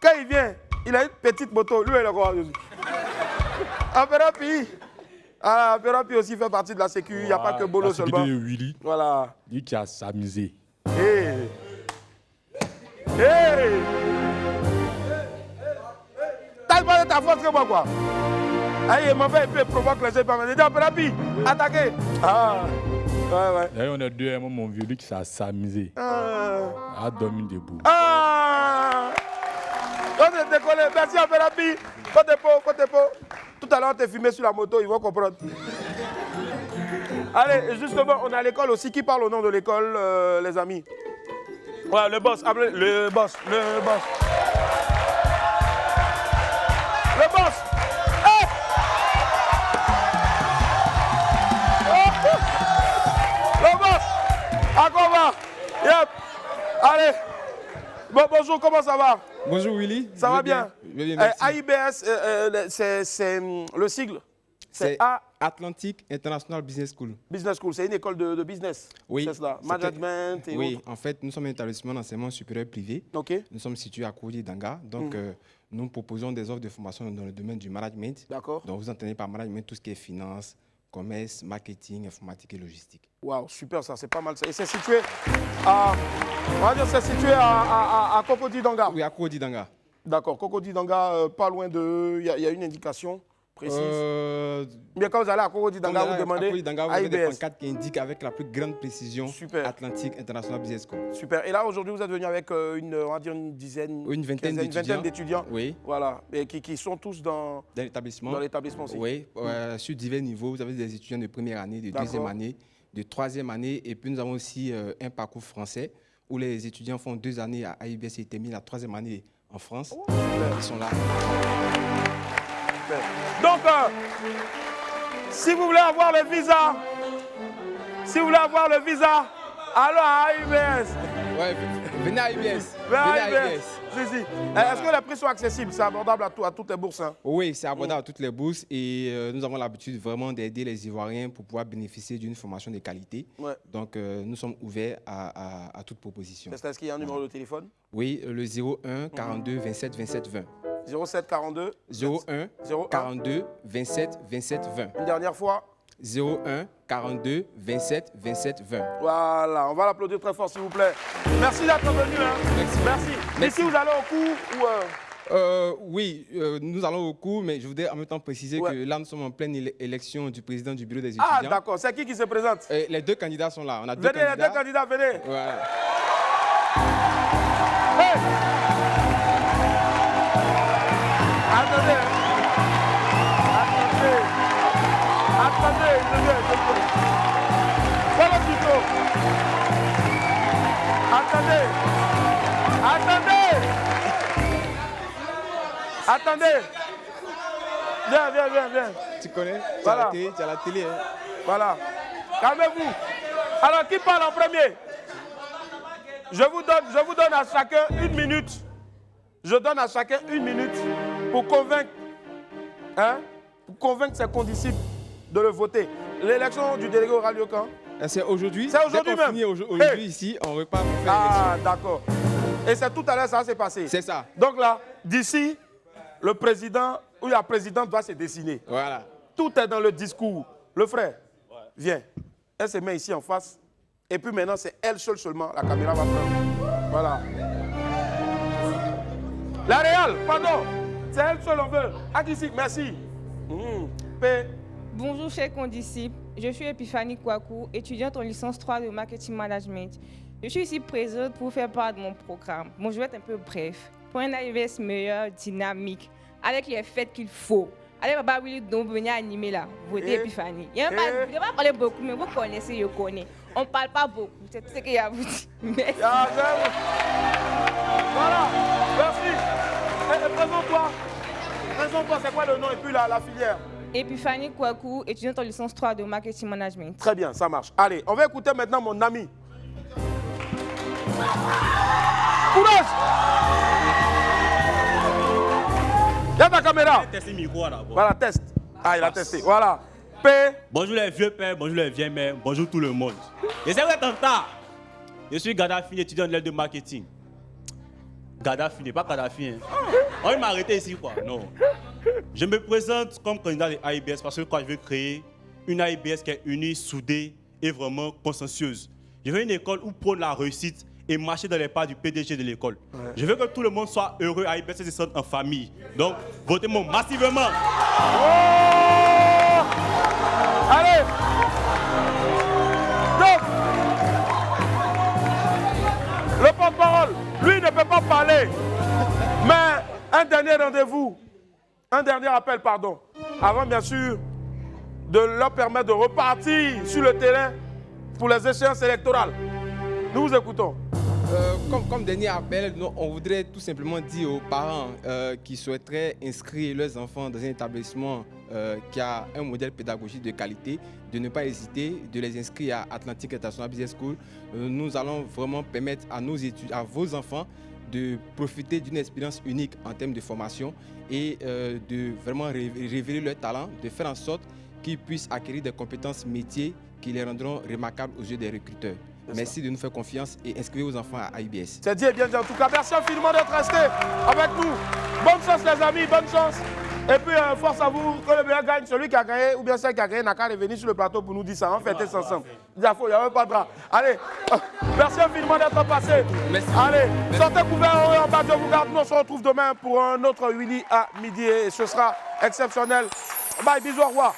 C: quand il vient, il a une petite moto. Lui, il est quoi? Empereur Pi. Ah, Empereur Pi aussi fait partie de la sécu. Il n'y a pas que Bolo seulement.
U: La sécurité de Willy.
C: Voilà.
U: Lui qui a s'amusé.
C: Hey. T'as pas de ta force que moi, quoi. Aïe, il m'a fait provoque les gens. Il dit, Empereur Pi, attaquez. Ah. Ouais.
U: D'ailleurs, on est deux, mon vieux, lui qui s'est amusé. A dormi debout.
C: Ah. On est décollé. Merci, Empereur Pi. Côté pot. Tout à l'heure, on t'a filmé sur la moto, ils vont comprendre. Allez, justement, on est à l'école aussi. Qui parle au nom de l'école, les amis? Ouais, le boss. Appelez le boss. Le boss. Hey! Le boss. À quoi va? Yep. Allez. Bon, bonjour, comment ça va?
V: Bonjour Willy.
C: Ça va bien?
V: Merci.
C: AIBS, c'est le sigle?
V: C'est Atlantic International Business School.
C: Business School, c'est une école de business?
V: Oui.
C: C'est cela, management et
V: oui,
C: autres.
V: En fait, nous sommes un établissement d'enseignement supérieur privé.
C: Ok.
V: Nous sommes situés à Kodi-Danga. Donc, nous proposons des offres de formation dans le domaine du management.
C: D'accord.
V: Donc, vous entendez par management tout ce qui est finance, commerce, marketing, informatique et logistique.
C: Waouh, super ça, c'est pas mal ça. Et c'est situé à... On va dire c'est situé à Cocody-Danga.
V: Oui, à Cocody-Danga.
C: D'accord, Cocody-Danga, pas loin de... Il y a une indication précise. Bien quand vous allez à Cocody-Danga, vous demandez
V: Cocody-Danga, vous avez des pancartes qui indiquent avec la plus grande précision Atlantic International Business School.
C: Super. Et là, aujourd'hui, vous êtes venu avec on va dire une dizaine...
V: Une vingtaine
C: d'étudiants.
V: Oui.
C: Voilà. Et qui sont tous dans
V: l'établissement.
C: Dans l'établissement aussi.
V: Oui. Sur divers niveaux, vous avez des étudiants de première année, de deuxième année, de troisième année. Et puis, nous avons aussi un parcours français où les étudiants font 2 années à AIBS et terminent la 3e année en France. Ils sont là.
C: Donc, si vous voulez avoir le visa, allez à AIBS.
V: Ouais, venez à AIBS.
C: Si. Est-ce que les prix sont accessibles? C'est abordable à toutes les bourses? Hein?
V: Oui, c'est abordable à toutes les bourses et nous avons l'habitude vraiment d'aider les Ivoiriens pour pouvoir bénéficier d'une formation de qualité. Ouais. Donc, nous sommes ouverts à toute proposition.
C: Est-ce qu'il y a un numéro de téléphone?
V: Oui, le 01 42 27 27 20.
C: 07 42
V: 01 42 27 27 20.
C: Une dernière fois?
V: 01 42 27 27 20.
C: Voilà, on va l'applaudir très fort s'il vous plaît. Merci d'être venu. Hein. Merci. Ici, vous allez au cours ou
V: Oui, nous allons au cours, mais je voudrais en même temps préciser que là, nous sommes en pleine élection du président du bureau des étudiants.
C: Ah, d'accord. C'est qui se présente?
V: Les 2 candidats sont là. On a
C: venez, les 2 candidats, venez.
V: Voilà.
C: Hey! Attendez. Voilà le micro. Attendez. Viens.
V: Tu connais?
C: Voilà.
V: Tu as la télé. Hein?
C: Voilà. Calmez-vous. Alors, qui parle en premier? Je vous donne à chacun 1 minute. Je donne à chacun 1 minute pour convaincre ses condisciples de le voter. L'élection du délégué aura lieu quand?
V: C'est aujourd'hui.
C: C'est aujourd'hui même.
V: Aujourd'hui ici, on repart pour faire l'élection.
C: Ah, d'accord. Et c'est tout à l'heure ça s'est passé.
V: C'est ça.
C: Donc là, d'ici, le président où la présidente va se dessiner.
V: Voilà.
C: Tout est dans le discours. Le frère, viens. Elle se met ici en face. Et puis maintenant, c'est elle seule seulement. La caméra va prendre. Voilà. La Réal, pardon. C'est elle seule, on veut. Ici, merci. P.
D: Bonjour, chers condisciples. Je suis Epiphanie Kouakou, étudiante en licence 3 de Marketing Management. Je suis ici présente pour faire part de mon programme. Bon, je vais être un peu bref. Pour un AIBS meilleur, dynamique, avec les fêtes qu'il faut. Allez, Baba Willy donc venir animer là. Votez Epiphanie. Je ne vais pas parler beaucoup, mais vous connaissez, je connais. On ne parle pas beaucoup. C'est tout ce qu'il y a à vous dire. Merci.
C: Voilà. Merci. Présente-toi. Présente-toi, c'est quoi le nom et puis la filière?
D: Epiphanie Kouakou, étudiante en licence 3 de Marketing Management.
C: Très bien, ça marche. Allez, on va écouter maintenant mon ami. Courage! Il y a ta caméra.
F: Tester le micro d'abord.
C: Voilà, test. Ah, il a testé. Voilà. P.
F: Bonjour les vieux pères, bonjour les vieilles mères, bonjour tout le monde. Et c'est vrai, Tanta. Je suis Gaddafi, étudiant de l'aile de marketing. Gaddafi, pas Gaddafi. Hein. On m'a arrêté ici, quoi. Non. Je me présente comme candidat de AIBS parce que quand je veux créer une AIBS qui est unie, soudée et vraiment consciencieuse. Je veux une école où prône la réussite et marcher dans les pas du PDG de l'école. Ouais. Je veux que tout le monde soit heureux à AIBS et se sente en famille. Donc, votez-moi massivement.
C: Oh! Allez! Donc, le porte-parole, lui ne peut pas parler. Mais un dernier rendez-vous, un dernier appel, pardon, avant bien sûr de leur permettre de repartir sur le terrain pour les échéances électorales. Nous vous écoutons.
V: Comme dernier appel, on voudrait tout simplement dire aux parents qui souhaiteraient inscrire leurs enfants dans un établissement qui a un modèle pédagogique de qualité, de ne pas hésiter, de les inscrire à Atlantic International Business School. Nous allons vraiment permettre à nos études, à vos enfants de profiter d'une expérience unique en termes de formation et de vraiment révéler leur talent, de faire en sorte qu'ils puissent acquérir des compétences métiers qui les rendront remarquables aux yeux des recruteurs. Merci de nous faire confiance et inscrivez vos enfants à AIBS.
C: C'est dit et bien dit. En tout cas, merci infiniment d'être resté avec nous. Bonne chance les amis, bonne chance. Et puis, force à vous, que le meilleur gagne. Celui qui a gagné ou bien celle qui a gagné n'a qu'à revenir sur le plateau pour nous dire ça. On fête ça ensemble. Il n'y a pas de drap. Allez, merci infiniment d'être passé. Merci. Allez, sortez couverts en bas, je vous garde. Nous on se retrouve demain pour un autre Willy à midi et ce sera exceptionnel. Bye, bisous, au revoir.